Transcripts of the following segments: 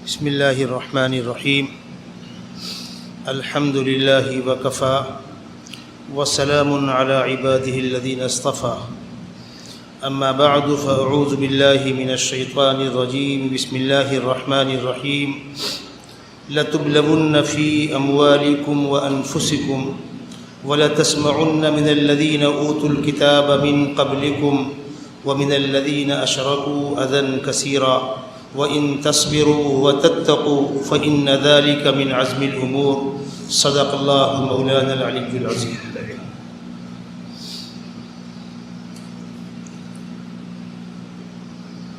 بسم اللہ الرحمن الرحیم الحمد للہ وکفی وسلام علی عبادہ الذین اصطفی اما بعد فاعوذ باللہ من الشیطان الرجیم بسم اللہ الرحمن الرحیم لتبلون فی اموالکم وانفسکم ولتسمعن من الذین اوتوا الکتاب من قبلکم ومن الذین اشرکوا اذى کثیرا وَإِن تَصْبِرُوا وَتَتَّقُوا فَإِنَّ ذَلِكَ مِنْ عَزْمِ الْأُمُورِ صدق اللہ مولانا العلی العظیم۔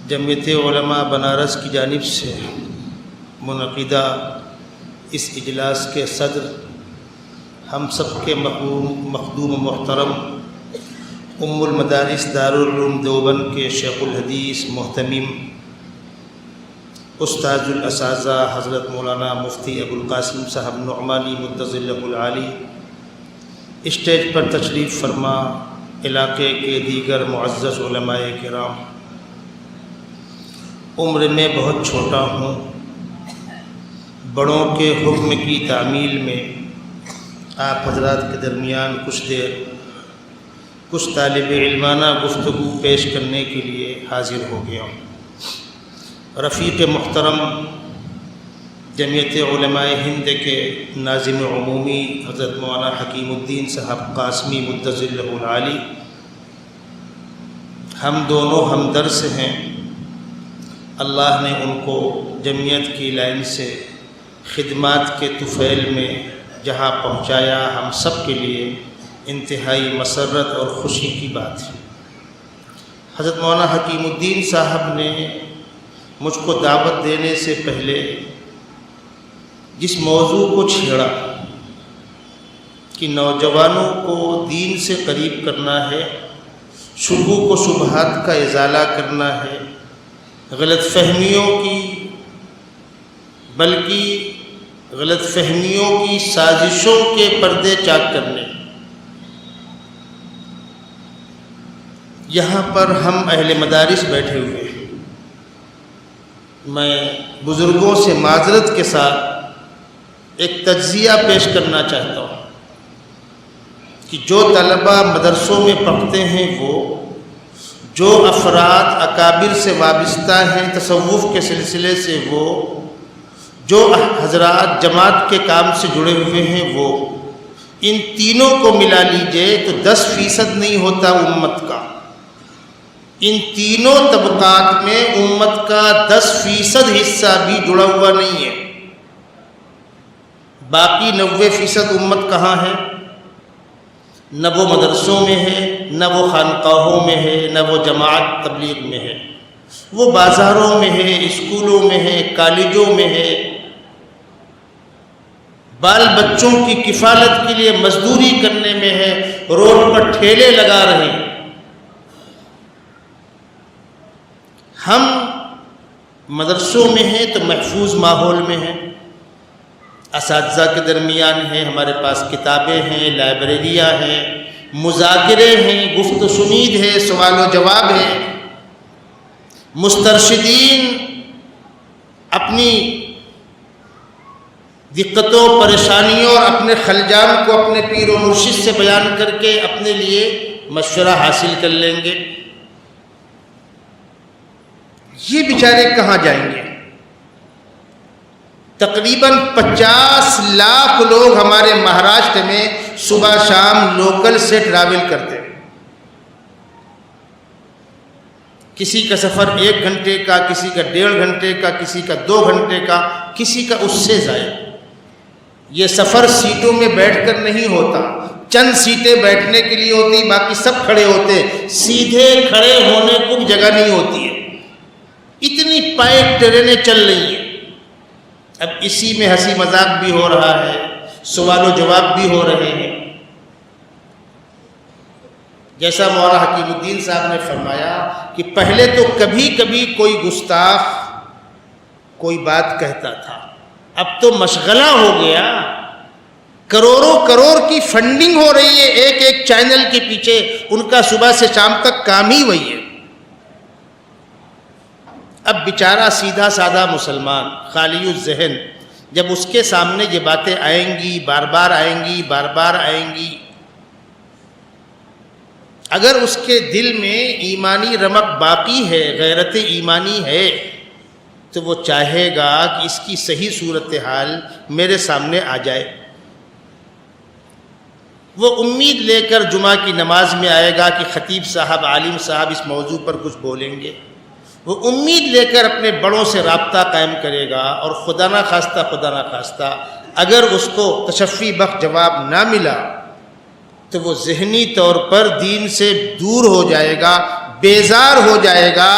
جمعیت علماء بنارس کی جانب سے منعقدہ اس اجلاس کے صدر ہم سب کے مخدوم محترم ام المدارس دارالعلوم دیوبند کے شیخ الحدیث محتمم استاذ الاساتذہ حضرت مولانا مفتی ابو القاسم صاحب نعمانی مدظلہ العالی، اسٹیج پر تشریف فرما علاقے کے دیگر معزز علماء کرام، عمر میں بہت چھوٹا ہوں، بڑوں کے حکم کی تعمیل میں آپ حضرات کے درمیان کچھ طالب علمانہ گفتگو پیش کرنے کے لیے حاضر ہو گیا ہوں۔ رفیق محترم جمعیت علماء ہند کے ناظم عمومی حضرت مولانا حکیم الدین صاحب قاسمی مدظلہ العالی، ہم دونوں ہمدرس ہیں۔ اللہ نے ان کو جمعیت کی لائن سے خدمات کے طفیل میں جہاں پہنچایا، ہم سب کے لیے انتہائی مسرت اور خوشی کی بات ہے۔ حضرت مولانا حکیم الدین صاحب نے مجھ کو دعوت دینے سے پہلے جس موضوع کو چھیڑا کہ نوجوانوں کو دین سے قریب کرنا ہے، شبہوں کو شبہات کا ازالہ کرنا ہے، غلط فہمیوں کی سازشوں کے پردے چاک کرنے، یہاں پر ہم اہل مدارس بیٹھے ہوئے ہیں۔ میں بزرگوں سے معذرت کے ساتھ ایک تجزیہ پیش کرنا چاہتا ہوں کہ جو طلباء مدرسوں میں پڑھتے ہیں، وہ جو افراد اکابر سے وابستہ ہیں تصوف کے سلسلے سے، وہ جو حضرات جماعت کے کام سے جڑے ہوئے ہیں، وہ ان تینوں کو ملا لیجئے تو 10% نہیں ہوتا امت کا۔ ان تینوں طبقات میں امت کا 10% حصہ بھی جڑا ہوا نہیں ہے۔ باقی 90% امت کہاں ہے؟ نہ وہ مدرسوں میں ہے، نہ وہ خانقاہوں میں ہے، نہ وہ جماعت تبلیغ میں ہے، وہ بازاروں میں ہے، اسکولوں میں ہے، کالجوں میں ہے، بال بچوں کی کفالت کے لیے مزدوری کرنے میں ہے، روڈ پر ٹھیلے لگا رہے ہیں۔ ہم مدرسوں میں ہیں تو محفوظ ماحول میں ہیں، اساتذہ کے درمیان ہیں، ہمارے پاس کتابیں ہیں، لائبریریاں ہیں، مذاکرے ہیں، گفت و شنید ہے، سوال و جواب ہے، مسترشدین اپنی دقتوں، پریشانیوں اور اپنے خلجان کو اپنے پیر و مرشد سے بیان کر کے اپنے لیے مشورہ حاصل کر لیں گے۔ یہ بیچارے کہاں جائیں گے؟ تقریباً 50 لاکھ لوگ ہمارے مہاراشٹر میں صبح شام لوکل سے ٹریول کرتے ہیں۔ کسی کا سفر 1 گھنٹے کا، کسی کا 1.5 گھنٹے کا، کسی کا 2 گھنٹے کا، کسی کا اس سے زائد۔ یہ سفر سیٹوں میں بیٹھ کر نہیں ہوتا، چند سیٹیں بیٹھنے کے لیے ہوتی، باقی سب کھڑے ہوتے، سیدھے کھڑے ہونے کو جگہ نہیں ہوتی ہے۔ اتنی پائٹ ٹرینیں چل رہی ہیں۔ اب اسی میں ہنسی مذاق بھی ہو رہا ہے، سوال و جواب بھی ہو رہے ہیں۔ جیسا مولانا حکیم الدین صاحب نے فرمایا کہ پہلے تو کبھی کبھی کوئی گستاخ کوئی بات کہتا تھا، اب تو مشغلہ ہو گیا، کروڑوں کی فنڈنگ ہو رہی ہے ایک ایک چینل کے پیچھے، ان کا صبح سے شام تک کام ہی وہی ہے۔ اب بیچارہ سیدھا سادہ مسلمان خالی الذہن، جب اس کے سامنے یہ باتیں آئیں گی، بار بار آئیں گی، بار بار آئیں گی، اگر اس کے دل میں ایمانی رمق باقی ہے، غیرت ایمانی ہے، تو وہ چاہے گا کہ اس کی صحیح صورتحال میرے سامنے آ جائے۔ وہ امید لے کر جمعہ کی نماز میں آئے گا کہ خطیب صاحب، عالم صاحب اس موضوع پر کچھ بولیں گے۔ وہ امید لے کر اپنے بڑوں سے رابطہ قائم کرے گا، اور خدا نہ خواستہ اگر اس کو تشفی بخش جواب نہ ملا تو وہ ذہنی طور پر دین سے دور ہو جائے گا، بیزار ہو جائے گا،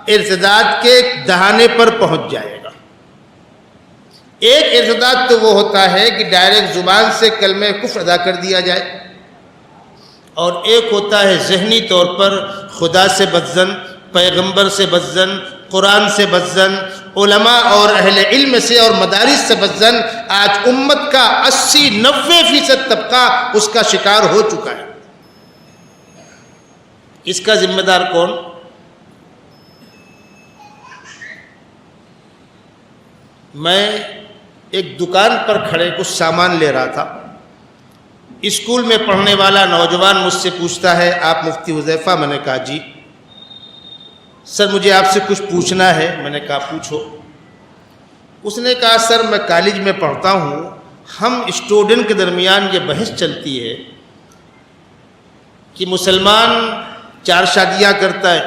ارتداد کے دہانے پر پہنچ جائے گا۔ ایک ارتداد تو وہ ہوتا ہے کہ ڈائریکٹ زبان سے کلمہ کفر ادا کر دیا جائے، اور ایک ہوتا ہے ذہنی طور پر خدا سے بدظن، پیغمبر سے بدظن، قرآن سے بدظن، علماء اور اہل علم سے اور مدارس سے بدظن۔ آج امت کا 80-90% طبقہ اس کا شکار ہو چکا ہے۔ اس کا ذمہ دار کون؟ میں ایک دکان پر کھڑے کچھ سامان لے رہا تھا۔ اسکول میں پڑھنے والا نوجوان مجھ سے پوچھتا ہے، آپ مفتی حذیفہ؟ میں نے کہا جی۔ سر مجھے آپ سے کچھ پوچھنا ہے۔ میں نے کہا پوچھو۔ اس نے کہا سر میں کالج میں پڑھتا ہوں، ہم اسٹوڈنٹ کے درمیان یہ بحث چلتی ہے کہ مسلمان 4 شادیاں کرتا ہے،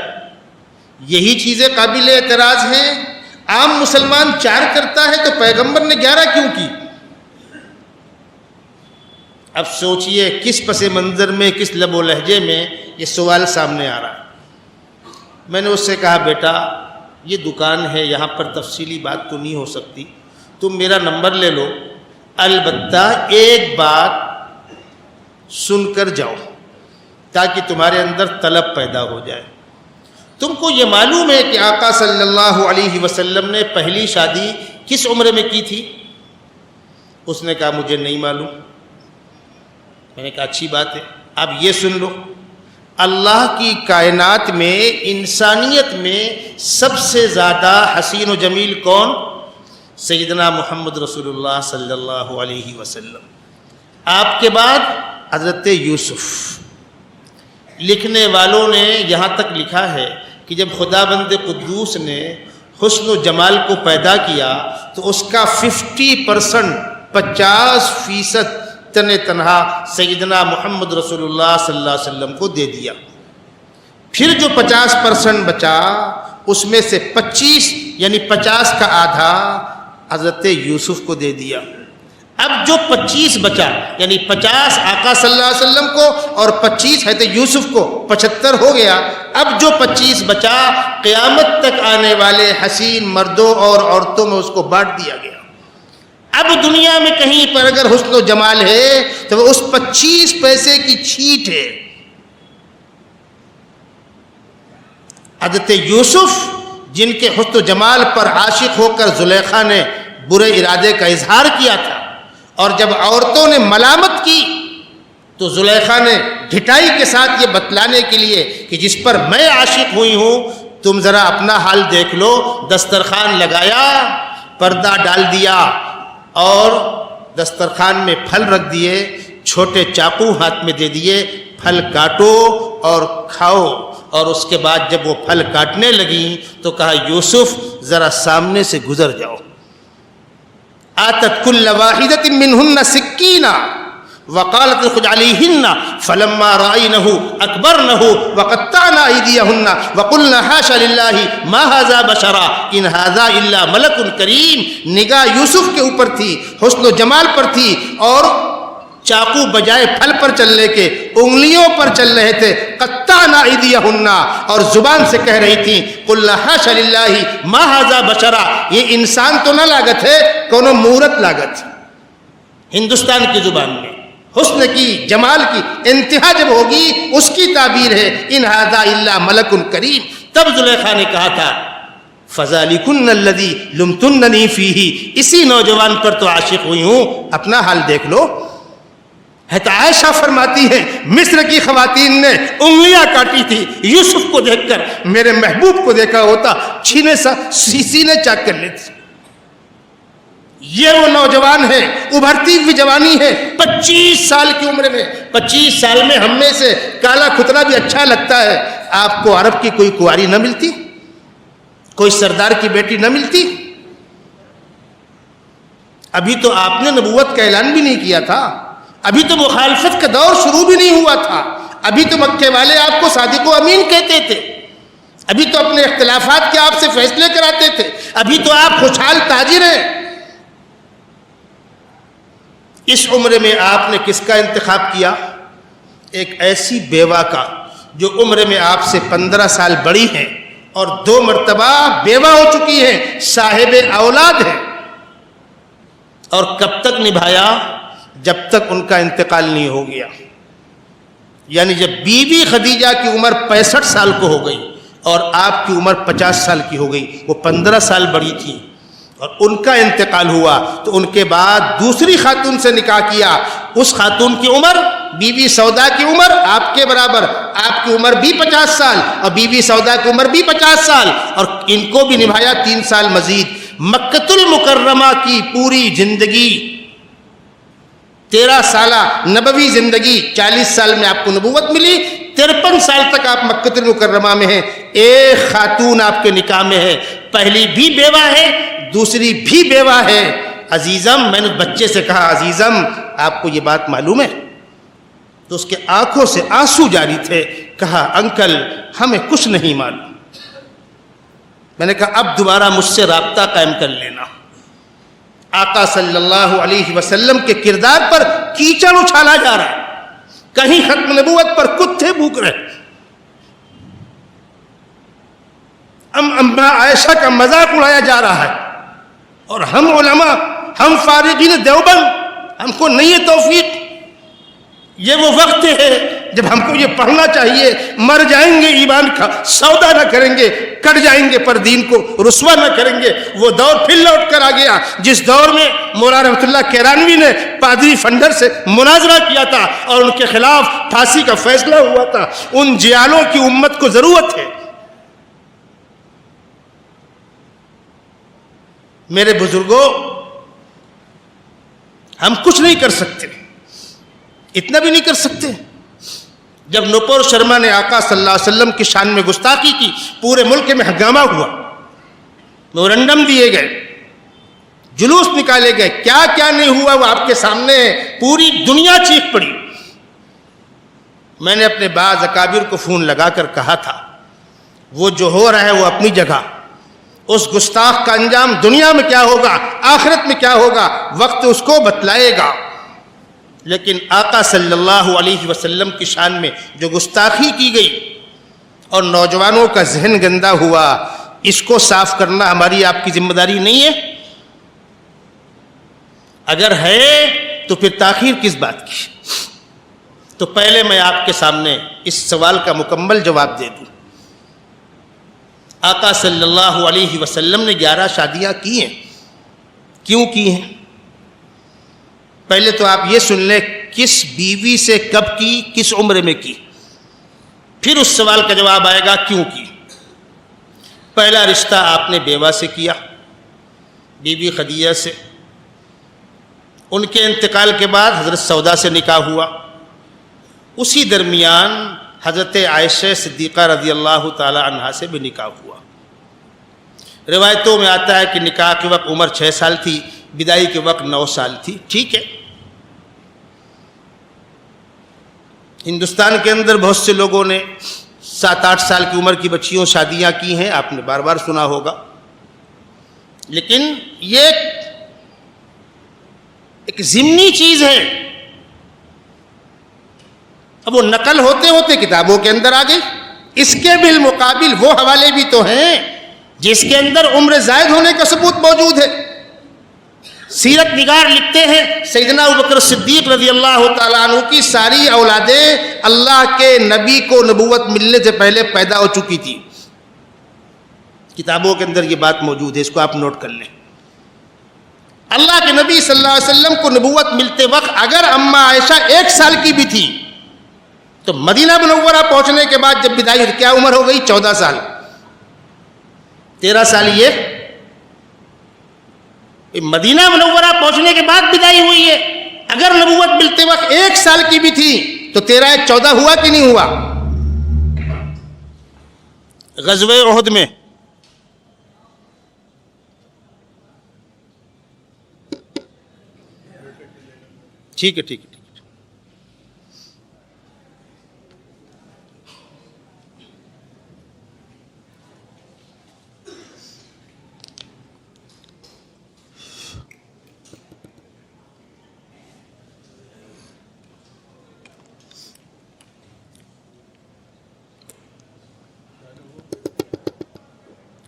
یہی چیزیں قابل اعتراض ہیں؟ عام مسلمان 4 کرتا ہے تو پیغمبر نے 11 کیوں کی؟ اب سوچئے کس پس منظر میں، کس لب و لہجے میں یہ سوال سامنے آ رہا ہے۔ میں نے اس سے کہا بیٹا یہ دکان ہے، یہاں پر تفصیلی بات تو نہیں ہو سکتی، تم میرا نمبر لے لو، البتہ ایک بات سن کر جاؤ تاکہ تمہارے اندر طلب پیدا ہو جائے۔ تم کو یہ معلوم ہے کہ آقا صلی اللہ علیہ وسلم نے پہلی شادی کس عمر میں کی تھی؟ اس نے کہا مجھے نہیں معلوم۔ میں نے کہا اچھی بات ہے، اب یہ سن لو، اللہ کی کائنات میں، انسانیت میں سب سے زیادہ حسین و جمیل کون؟ سیدنا محمد رسول اللہ صلی اللہ علیہ وسلم۔ آپ کے بعد حضرت یوسف۔ لکھنے والوں نے یہاں تک لکھا ہے کہ جب خدا بند قدوس نے حسن و جمال کو پیدا کیا تو اس کا 50% 50% تنہا سیدنا محمد رسول اللہ صلی اللہ علیہ وسلم کو دے دیا۔ پھر جو 50% بچا اس میں سے 25 یعنی 50 کا آدھا حضرت یوسف کو دے دیا۔ اب جو 25 بچا یعنی 50 آقا صلی اللہ علیہ وسلم کو اور 25 حضرت یوسف کو، 75 ہو گیا۔ اب جو 25 بچا قیامت تک آنے والے حسین مردوں اور عورتوں میں اس کو بانٹ دیا گیا۔ اب دنیا میں کہیں پر اگر حسن و جمال ہے تو وہ اس 25 پیسے کی چھیٹ ہے۔ حضرت یوسف جن کے حسن و جمال پر عاشق ہو کر زلیخا نے برے ارادے کا اظہار کیا تھا، اور جب عورتوں نے ملامت کی تو زلیخا نے ڈھٹائی کے ساتھ یہ بتلانے کے لیے کہ جس پر میں عاشق ہوئی ہوں تم ذرا اپنا حال دیکھ لو، دسترخوان لگایا، پردہ ڈال دیا اور دسترخوان میں پھل رکھ دیے، چھوٹے چاقو ہاتھ میں دے دیے، پھل کاٹو اور کھاؤ۔ اور اس کے بعد جب وہ پھل کاٹنے لگیں تو کہا یوسف ذرا سامنے سے گزر جاؤ۔ آتت کل واحدۃ منہن سکینہ وقالت اخرج علیہن فلما رأینہ اکبرنہ وقطعن ایدیہن وقلن حاشا للہ ما ھذا بشرا ان ھذا الا ملک کریم۔ نگاہ یوسف کے اوپر تھی، حسن و جمال پر تھی، اور چاقو بجائے پھل پر چلنے کے انگلیوں پر چل رہے تھے۔ قطعن ایدیہن، اور زبان سے کہہ رہی تھی قلنا حاشا للہ ما ھذا بشرا، یہ انسان تو نہ لاگت ہے، کونو مورت لاگت۔ ہندوستان کی زبان میں حسن کی، جمال کی انتہا جب ہوگی اس کی تعبیر ہے ان ھذا الا ملک کریم۔ تب زلیخا نے کہا تھا فذالکن الذی لمتننی فیہ، اسی نوجوان پر تو عاشق ہوئی ہوں، اپنا حال دیکھ لو۔ حضرت عائشہ فرماتی ہیں مصر کی خواتین نے انگلیاں کاٹی تھی یوسف کو دیکھ کر، میرے محبوب کو دیکھا ہوتا سینے چاک کر لیتی۔ یہ وہ نوجوان ہے، ابھرتی ہوئی جوانی ہے، 25 سال کی عمر میں۔ 25 سال میں ہم میں سے کالا کھترا بھی اچھا لگتا ہے۔ آپ کو عرب کی کوئی کنواری نہ ملتی، کوئی سردار کی بیٹی نہ ملتی؟ ابھی تو آپ نے نبوت کا اعلان بھی نہیں کیا تھا، ابھی تو مخالفت کا دور شروع بھی نہیں ہوا تھا، ابھی تو مکے والے آپ کو صادق و امین کہتے تھے، ابھی تو اپنے اختلافات کے آپ سے فیصلے کراتے تھے، ابھی تو آپ خوشحال تاجر ہیں۔ اس عمر میں آپ نے کس کا انتخاب کیا؟ ایک ایسی بیوہ کا جو عمر میں آپ سے 15 سال بڑی ہیں اور 2 مرتبہ بیوہ ہو چکی ہیں، صاحب اولاد ہیں۔ اور کب تک نبھایا؟ جب تک ان کا انتقال نہیں ہو گیا۔ یعنی جب بی بی خدیجہ کی عمر 65 سال کو ہو گئی اور آپ کی عمر 50 سال کی ہو گئی، وہ 15 سال بڑی تھی اور ان کا انتقال ہوا، تو ان کے بعد دوسری خاتون سے نکاح کیا۔ اس خاتون کی عمر، بی بی سودا کی عمر آپ کے برابر، آپ کی عمر بھی 50 سال اور بی بی سودا کی عمر بھی 50 سال، اور ان کو بھی نبھایا 3 سال مزید۔ مکۃ المکرمہ کی پوری زندگی 13 سالہ نبوی زندگی، 40 سال میں آپ کو نبوت ملی، 53 سال تک آپ مکۃ المکرمہ میں ہیں۔ ایک خاتون آپ کے نکاح میں ہے، پہلی بھی بیوہ ہے، دوسری بھی بیوہ ہے۔ عزیزم، میں نے بچے سے کہا عزیزم آپ کو یہ بات معلوم ہے؟ تو اس کے آنکھوں سے آنسو جاری تھے۔ کہا انکل ہمیں کچھ نہیں معلوم۔ میں نے کہا اب دوبارہ مجھ سے رابطہ قائم کر لینا۔ آقا صلی اللہ علیہ وسلم کے کردار پر کیچڑ اچھالا جا رہا ہے، کہیں ختم نبوت پر کتے بھوک رہے، اماں عائشہ کا مذاق اڑایا جا رہا ہے، اور ہم علماء، ہم فارغین دیوبند، ہم کو نہیں ہے توفیق۔ یہ وہ وقت ہے جب ہم کو یہ پڑھنا چاہیے، مر جائیں گے ایمان کا سودا نہ کریں گے، کٹ جائیں گے پر دین کو رسوا نہ کریں گے۔ وہ دور پھر لوٹ کر آ گیا جس دور میں مولانا رحمۃ اللہ کیرانوی نے پادری فنڈر سے مناظرہ کیا تھا اور ان کے خلاف پھانسی کا فیصلہ ہوا تھا۔ ان جیالوں کی امت کو ضرورت ہے۔ میرے بزرگوں، ہم کچھ نہیں کر سکتے، اتنا بھی نہیں کر سکتے۔ جب نپور شرما نے آقا صلی اللہ علیہ وسلم کی شان میں گستاخی کی، پورے ملک میں ہنگامہ ہوا، میمورنڈم دیے گئے، جلوس نکالے گئے، کیا کیا نہیں ہوا وہ آپ کے سامنے ہے، پوری دنیا چیخ پڑی۔ میں نے اپنے بعض اکابر کو فون لگا کر کہا تھا وہ جو ہو رہا ہے وہ اپنی جگہ، اس گستاخ کا انجام دنیا میں کیا ہوگا، آخرت میں کیا ہوگا، وقت اس کو بتلائے گا۔ لیکن آقا صلی اللہ علیہ وسلم کی شان میں جو گستاخی کی گئی اور نوجوانوں کا ذہن گندا ہوا، اس کو صاف کرنا ہماری آپ کی ذمہ داری نہیں ہے؟ اگر ہے تو پھر تاخیر کس بات کی؟ تو پہلے میں آپ کے سامنے اس سوال کا مکمل جواب دے دوں۔ آقا صلی اللہ علیہ وسلم نے 11 شادیاں کی ہیں، کیوں کی ہیں؟ پہلے تو آپ یہ سن لیں کس بیوی سے کب کی، کس عمر میں کی، پھر اس سوال کا جواب آئے گا کیوں کی۔ پہلا رشتہ آپ نے بیوہ سے کیا، بی بی خدیجہ سے، ان کے انتقال کے بعد حضرت سودا سے نکاح ہوا، اسی درمیان حضرت عائشہ صدیقہ رضی اللہ تعالی عنہا سے بھی نکاح ہوا۔ روایتوں میں آتا ہے کہ نکاح کے وقت عمر 6 سال تھی، بدائی کے وقت 9 سال تھی۔ ٹھیک ہے، ہندوستان کے اندر بہت سے لوگوں نے 7-8 سال کی عمر کی بچیوں شادیاں کی ہیں، آپ نے بار بار سنا ہوگا، لیکن یہ ایک ضمنی چیز ہے، اب وہ نقل ہوتے ہوتے کتابوں کے اندر آ گئی۔ اس کے بالمقابل وہ حوالے بھی تو ہیں جس کے اندر عمر زائد ہونے کا ثبوت موجود ہے۔ سیرت نگار لکھتے ہیں سیدنا ابوبکر صدیق رضی اللہ تعالیٰ عنہ کی ساری اولادیں اللہ کے نبی کو نبوت ملنے سے پہلے پیدا ہو چکی تھی۔ کتابوں کے اندر یہ بات موجود ہے، اس کو آپ نوٹ کر لیں۔ اللہ کے نبی صلی اللہ علیہ وسلم کو نبوت ملتے وقت اگر اماں عائشہ 1 سال کی بھی تھی تو مدینہ منورہ پہنچنے کے بعد جب بدائی کیا عمر ہو گئی؟ 14 سال 13 سال یہ مدینہ منورہ پہنچنے کے بعد بدائی ہوئی ہے. اگر نبوت ملتے وقت 1 سال کی بھی تھی تو 13 14 ہوا کہ نہیں ہوا؟ غزوہ احد میں ٹھیک ہے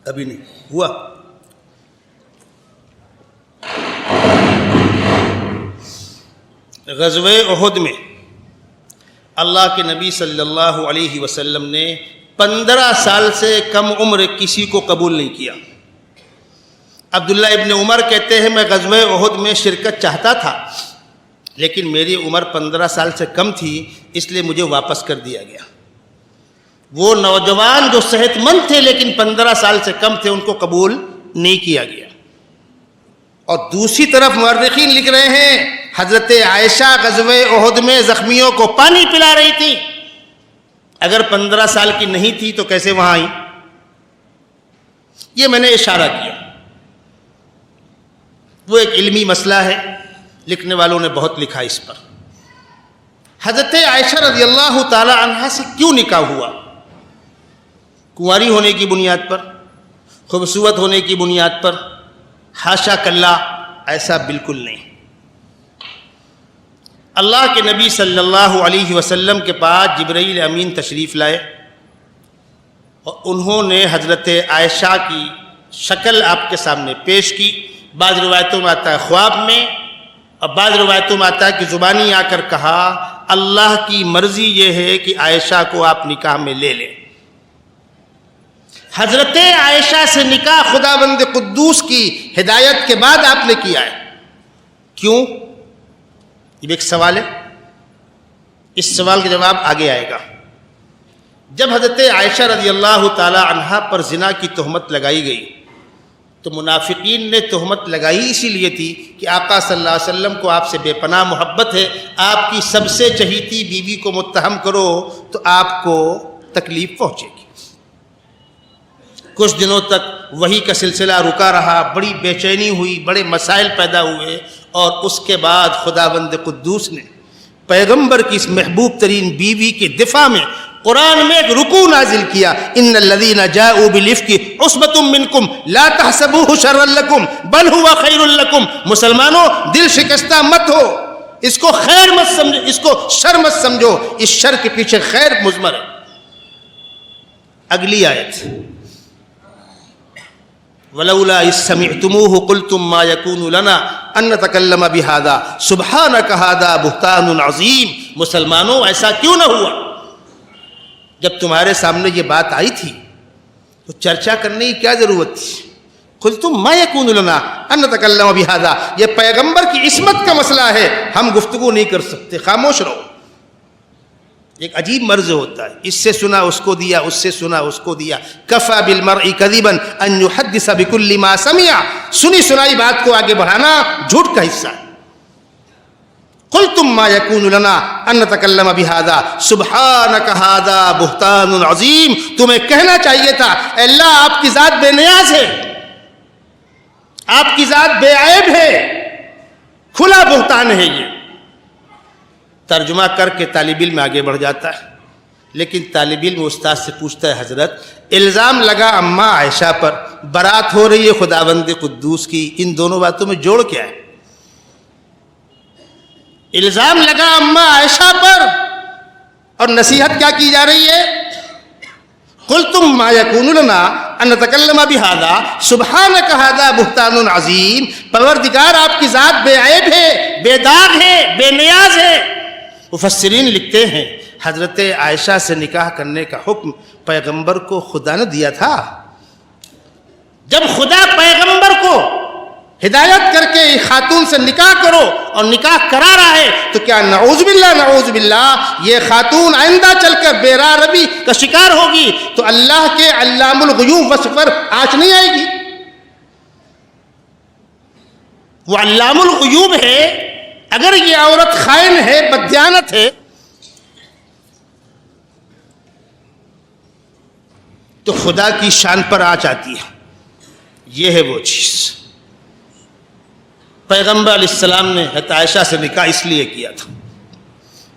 ابھی نہیں ہوا. غزوہ احد میں اللہ کے نبی صلی اللہ علیہ وسلم نے 15 سال سے کم عمر کسی کو قبول نہیں کیا. عبداللہ ابن عمر کہتے ہیں میں غزوہ احد میں شرکت چاہتا تھا لیکن میری عمر 15 سال سے کم تھی اس لیے مجھے واپس کر دیا گیا. وہ نوجوان جو صحت مند تھے لیکن 15 سال سے کم تھے ان کو قبول نہیں کیا گیا. اور دوسری طرف مورخین لکھ رہے ہیں حضرت عائشہ غزوہ احد میں زخمیوں کو پانی پلا رہی تھی. اگر 15 سال کی نہیں تھی تو کیسے وہاں آئی؟ یہ میں نے اشارہ کیا. وہ ایک علمی مسئلہ ہے، لکھنے والوں نے بہت لکھا اس پر. حضرت عائشہ رضی اللہ تعالی عنہا سے کیوں نکاح ہوا؟ کنواری ہونے کی بنیاد پر، خوبصورت ہونے کی بنیاد پر؟ حاشا کلا، ایسا بالکل نہیں. اللہ کے نبی صلی اللہ علیہ وسلم کے پاس جبرائیل امین تشریف لائے اور انہوں نے حضرت عائشہ کی شکل آپ کے سامنے پیش کی. بعض روایتوں میں آتا ہے خواب میں اور بعض روایتوں میں آتا ہے کہ زبانی آ کر کہا اللہ کی مرضی یہ ہے کہ عائشہ کو آپ نکاح میں لے لیں. حضرت عائشہ سے نکاح خداوند قدوس کی ہدایت کے بعد آپ نے کیا ہے. کیوں؟ یہ ایک سوال ہے، اس سوال کا جواب آگے آئے گا. جب حضرت عائشہ رضی اللہ تعالی عنہا پر زنا کی تہمت لگائی گئی تو منافقین نے تہمت لگائی اسی لیے تھی کہ آقا صلی اللہ علیہ وسلم کو آپ سے بے پناہ محبت ہے، آپ کی سب سے چہیتی بیوی کو متہم کرو تو آپ کو تکلیف پہنچے گی. کچھ دنوں تک وحی کا سلسلہ رکا رہا، بڑی بے چینی ہوئی، بڑے مسائل پیدا ہوئے اور اس کے بعد خداوند قدوس نے پیغمبر کی اس محبوب ترین بیوی کے دفاع میں قرآن میں ایک رکوع نازل کیا. ان الذین جاؤوا بالافک عصبۃ منکم لا تحسبوه شرا لکم بل هو خیر لکم. مسلمانوں دل شکستہ مت ہو، اس کو خیر مت سمجھو، اس کو شر مت سمجھو، اس شر کے پیچھے خیر مضمر ہے. اگلی آیت ولولا اذ سمعتموه قلتم ما يكون لنا ان نتكلم بهذا سبحانك هذا بهتان عظیم. مسلمانوں ایسا کیوں نہ ہوا جب تمہارے سامنے یہ بات آئی تھی تو چرچا کرنے کی کیا ضرورت تھی؟ قلتم ما يكون لنا ان نتكلم بهذا، یہ پیغمبر کی عصمت کا مسئلہ ہے، ہم گفتگو نہیں کر سکتے، خاموش رہو. ایک عجیب مرض ہوتا ہے، اس سے سنا اس کو دیا، اس سے سنا اس کو دیا. کفى بالمرء كذبا ان يحدث بكل ما سمع، سنی سنائی بات کو آگے بڑھانا جھوٹ کا حصہ ہے. قلتم ما يكون لنا ان نتكلم بهذا سبحانك هذا بهتان عظیم. تمہیں کہنا چاہیے تھا اے اللہ آپ کی ذات بے نیاز ہے، آپ کی ذات بے عیب ہے، کھلا بہتان ہے. یہ ترجمہ کر کے طالب علم آگے بڑھ جاتا ہے، لیکن طالب علم استاد سے پوچھتا ہے حضرت الزام لگا اماں عائشہ پر، برات ہو رہی ہے خداوند قدوس کی، ان دونوں باتوں میں جوڑ کیا ہے؟ الزام لگا اماں عائشہ پر اور نصیحت کیا کی جا رہی ہے؟ قلتم ما يكون لنا ان نتكلم بهذا سبحانك هذا بهتان عظیم. پروردگار آپ کی ذات بے عیب ہے، بے داغ ہے، بے نیاز ہے. مفسرین لکھتے ہیں حضرت عائشہ سے نکاح کرنے کا حکم پیغمبر کو خدا نے دیا تھا. جب خدا پیغمبر کو ہدایت کر کے خاتون سے نکاح کرو اور نکاح کرا رہا ہے تو کیا نعوذ باللہ یہ خاتون آئندہ چل کر بے راہ روی کا شکار ہوگی تو اللہ کے علام الغیوب وصف پر آنچ نہیں آئے گی؟ وہ علام الغیوب ہے. اگر یہ عورت خائن ہے، بددیانت ہے، تو خدا کی شان پر آنچ آتی ہے. یہ ہے وہ چیز. پیغمبر علیہ السلام نے حضرت عائشہ سے نکاح اس لیے کیا تھا.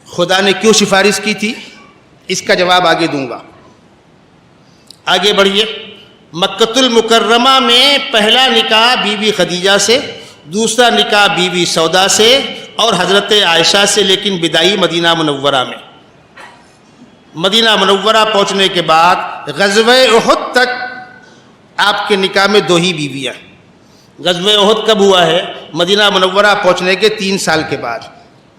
خدا نے کیوں سفارش کی تھی؟ اس کا جواب آگے دوں گا. آگے بڑھیے. مکۃ المکرمہ میں پہلا نکاح بی بی خدیجہ سے، دوسرا نکاح بی بی سودا سے اور حضرت عائشہ سے، لیکن بدائی مدینہ منورہ میں. مدینہ منورہ پہنچنے کے بعد غزوہ احد تک آپ کے نکاح میں 2 ہی بیویاں. غزوہ احد کب ہوا ہے؟ مدینہ منورہ پہنچنے کے 3 سال کے بعد،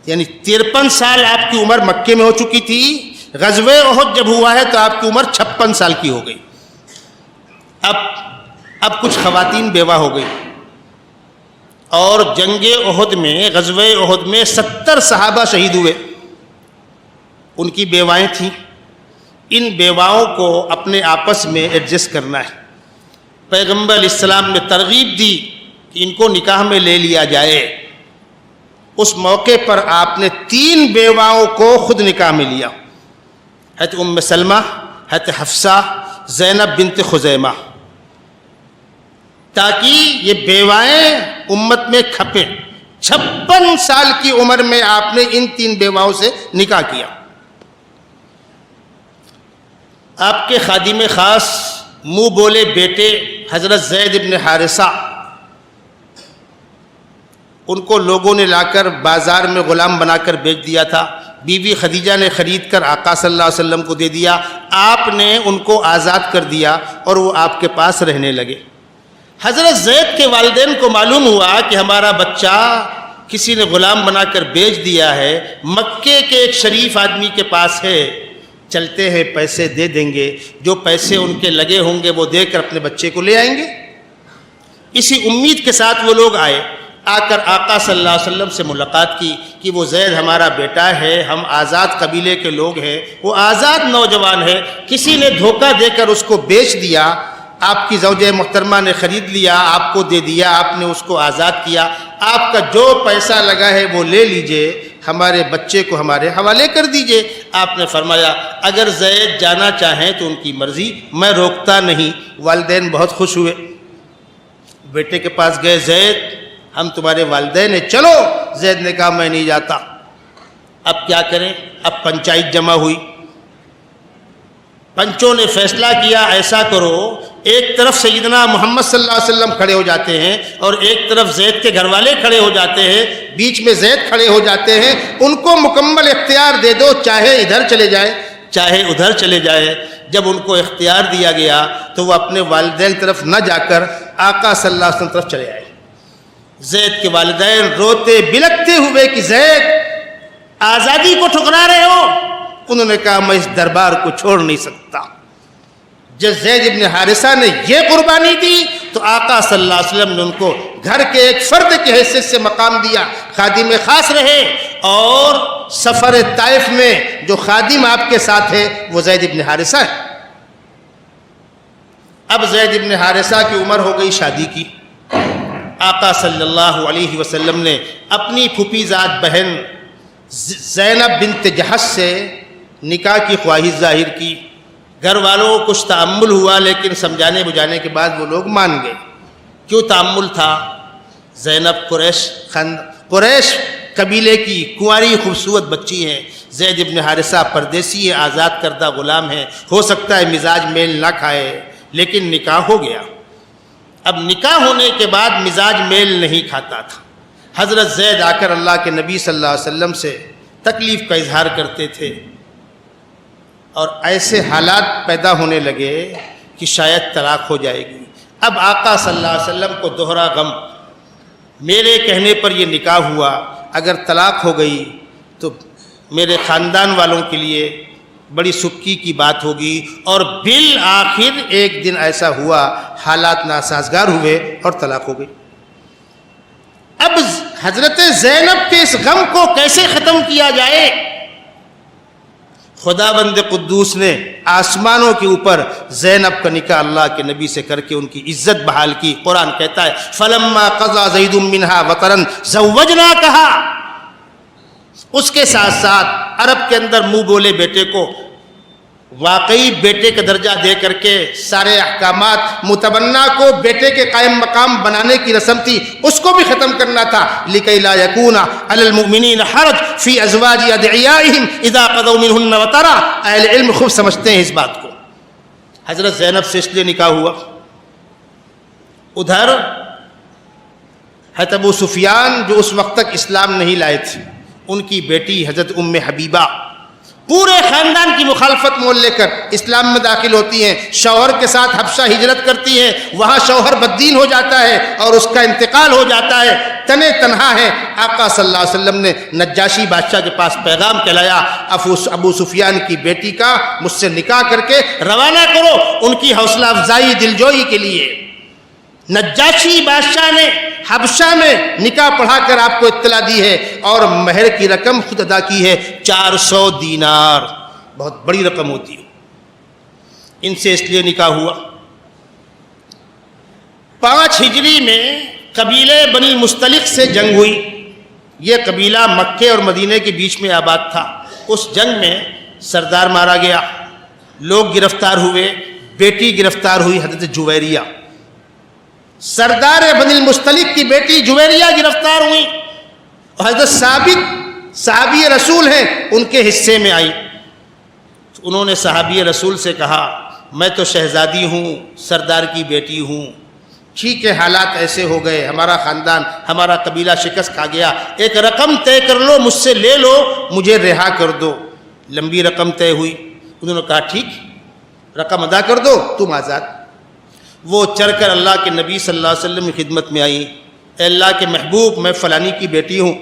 یعنی 53 سال آپ کی عمر مکے میں ہو چکی تھی. غزوہ احد جب ہوا ہے تو آپ کی عمر 56 سال کی ہو گئی. اب کچھ خواتین بیوہ ہو گئی، اور جنگ احد میں، غزوہ احد میں 70 صحابہ شہید ہوئے. ان کی بیوائیں تھیں. ان بیواؤں کو اپنے آپس میں ایڈجسٹ کرنا ہے. پیغمبر علیہ السلام نے ترغیب دی کہ ان کو نکاح میں لے لیا جائے. اس موقع پر آپ نے 3 بیواؤں کو خود نکاح میں لیا. حضرت ام سلمہ، حضرت حفصہ، زینب بنت خزیمہ، تاکہ یہ بیوائیں امت میں کھپیں. 56 سال کی عمر میں آپ نے ان 3 بیواؤں سے نکاح کیا. آپ کے خادم خاص، منہ بولے بیٹے حضرت زید بن حارثہ، ان کو لوگوں نے لا کر بازار میں غلام بنا کر بیچ دیا تھا. بی بی خدیجہ نے خرید کر آقا صلی اللہ علیہ وسلم کو دے دیا. آپ نے ان کو آزاد کر دیا اور وہ آپ کے پاس رہنے لگے. حضرت زید کے والدین کو معلوم ہوا کہ ہمارا بچہ کسی نے غلام بنا کر بیچ دیا ہے، مکے کے ایک شریف آدمی کے پاس ہے، چلتے ہیں پیسے دے دیں گے، جو پیسے ان کے لگے ہوں گے وہ دے کر اپنے بچے کو لے آئیں گے. اسی امید کے ساتھ وہ لوگ آئے. آ کر آقا صلی اللہ علیہ وسلم سے ملاقات کی کہ وہ زید ہمارا بیٹا ہے، ہم آزاد قبیلے کے لوگ ہیں، وہ آزاد نوجوان ہے، کسی نے دھوکہ دے کر اس کو بیچ دیا، آپ کی زوجہ محترمہ نے خرید لیا، آپ کو دے دیا، آپ نے اس کو آزاد کیا، آپ کا جو پیسہ لگا ہے وہ لے لیجئے، ہمارے بچے کو ہمارے حوالے کر دیجئے. آپ نے فرمایا اگر زید جانا چاہیں تو ان کی مرضی، میں روکتا نہیں. والدین بہت خوش ہوئے، بیٹے کے پاس گئے، زید ہم تمہارے والدین ہیں، چلو. زید نے کہا میں نہیں جاتا. اب کیا کریں؟ اب پنچایت جمع ہوئی. پنچوں نے فیصلہ کیا ایسا کرو، ایک طرف سیدنا محمد صلی اللہ علیہ وسلم کھڑے ہو جاتے ہیں اور ایک طرف زید کے گھر والے کھڑے ہو جاتے ہیں، بیچ میں زید کھڑے ہو جاتے ہیں. ان کو مکمل اختیار دے دو، چاہے ادھر چلے جائے چاہے ادھر چلے جائے. جب ان کو اختیار دیا گیا تو وہ اپنے والدین طرف نہ جا کر آقا صلی اللہ علیہ وسلم طرف چلے آئے. زید کے والدین روتے بلکتے ہوئے کہ زید آزادی کو ٹھکرا رہے ہو. انہوں نے کہا میں اس دربار کو چھوڑ نہیں سکتا. جب زید ابن حارثہ نے یہ قربانی دی تو آقا صلی اللہ علیہ وسلم نے ان کو گھر کے ایک فرد کی حیثیت سے مقام دیا، خادم خاص رہے. اور سفر طائف میں جو خادم آپ کے ساتھ ہے وہ زید ابن حارثہ ہے. اب زید ابن حارثہ کی عمر ہو گئی شادی کی. آقا صلی اللہ علیہ وسلم نے اپنی پھوپھی زاد بہن زینب بنت جحش سے نکاح کی خواہش ظاہر کی. گھر والوں کو کچھ تأمل ہوا، لیکن سمجھانے بجھانے کے بعد وہ لوگ مان گئے. کیوں تأمل تھا؟ زینب قریش قبیلے کی کنواری خوبصورت بچی ہیں. زید ابن حارثہ پردیسی ہے، آزاد کردہ غلام ہے، ہو سکتا ہے مزاج میل نہ کھائے، لیکن نکاح ہو گیا. اب نکاح ہونے کے بعد مزاج میل نہیں کھاتا تھا. حضرت زید آ کر اللہ کے نبی صلی اللہ علیہ وسلم سے تکلیف کا اظہار کرتے تھے، اور ایسے حالات پیدا ہونے لگے کہ شاید طلاق ہو جائے گی. اب آقا صلی اللہ علیہ وسلم کو دوہرا غم، میرے کہنے پر یہ نکاح ہوا، اگر طلاق ہو گئی تو میرے خاندان والوں کے لیے بڑی سکی کی بات ہوگی. اور بالآخر ایک دن ایسا ہوا، حالات ناسازگار ہوئے اور طلاق ہو گئی. حضرت زینب کے اس غم کو کیسے ختم کیا جائے؟ خدا بند قدوس نے آسمانوں کے اوپر زینب کا نکاح اللہ کے نبی سے کر کے ان کی عزت بحال کی۔ قرآن کہتا ہے فلما قضا زید منہا وطرا زوجناکہا۔ اس کے ساتھ ساتھ عرب کے اندر منہ بولے بیٹے کو واقعی بیٹے کا درجہ دے کر کے سارے احکامات متبنہ کو بیٹے کے قائم مقام بنانے کی رسم تھی، اس کو بھی ختم کرنا تھا۔ لِكَيْ لَا يَكُونَ عَلَى الْمُؤْمِنِينَ حَرَجٌ فِي أَزْوَاجِ أَدْعِيَائِهِمْ إِذَا قَضَوْا مِنْهُنَّ وَطَرًا۔ اہل علم خوب سمجھتے ہیں اس بات کو۔ حضرت زینب سے اس لیے نکاح ہوا۔ ادھر حضرت ابو سفیان جو اس وقت تک اسلام نہیں لائے تھے، ان کی بیٹی حضرت ام حبیبہ پورے خاندان کی مخالفت مول لے کر اسلام میں داخل ہوتی ہیں، شوہر کے ساتھ حبشہ ہجرت کرتی ہیں، وہاں شوہر بددین ہو جاتا ہے اور اس کا انتقال ہو جاتا ہے، تنے تنہا ہیں۔ آقا صلی اللہ علیہ وسلم نے نجاشی بادشاہ کے پاس پیغام کہلایا ابو سفیان کی بیٹی کا مجھ سے نکاح کر کے روانہ کرو ان کی حوصلہ افزائی دلجوئی کے لیے۔ نجاشی بادشاہ نے حبشہ میں نکاح پڑھا کر آپ کو اطلاع دی ہے اور مہر کی رقم خود ادا کی ہے 400 دینار، بہت بڑی رقم ہوتی ہے۔ ان سے اس لیے نکاح ہوا۔ 5 ہجری میں قبیلے بنی مستلق سے جنگ ہوئی۔ یہ قبیلہ مکے اور مدینے کے بیچ میں آباد تھا۔ اس جنگ میں سردار مارا گیا، لوگ گرفتار ہوئے، بیٹی گرفتار ہوئی حضرت جویریہ۔ سردار بنی المستلق کی بیٹی جویریہ گرفتار ہوئی اور حضرت ثابت صحابی رسول ہیں، ان کے حصے میں آئی۔ انہوں نے صحابی رسول سے کہا میں تو شہزادی ہوں، سردار کی بیٹی ہوں، ٹھیک ہے حالات ایسے ہو گئے، ہمارا خاندان ہمارا قبیلہ شکست کھا گیا، ایک رقم طے کر لو، مجھ سے لے لو، مجھے رہا کر دو۔ لمبی رقم طے ہوئی۔ انہوں نے کہا ٹھیک رقم ادا کر دو، تم آزاد۔ وہ چڑھ کر اللہ کے نبی صلی اللہ علیہ وسلم کی خدمت میں آئی، اے اللہ کے محبوب میں فلانی کی بیٹی ہوں،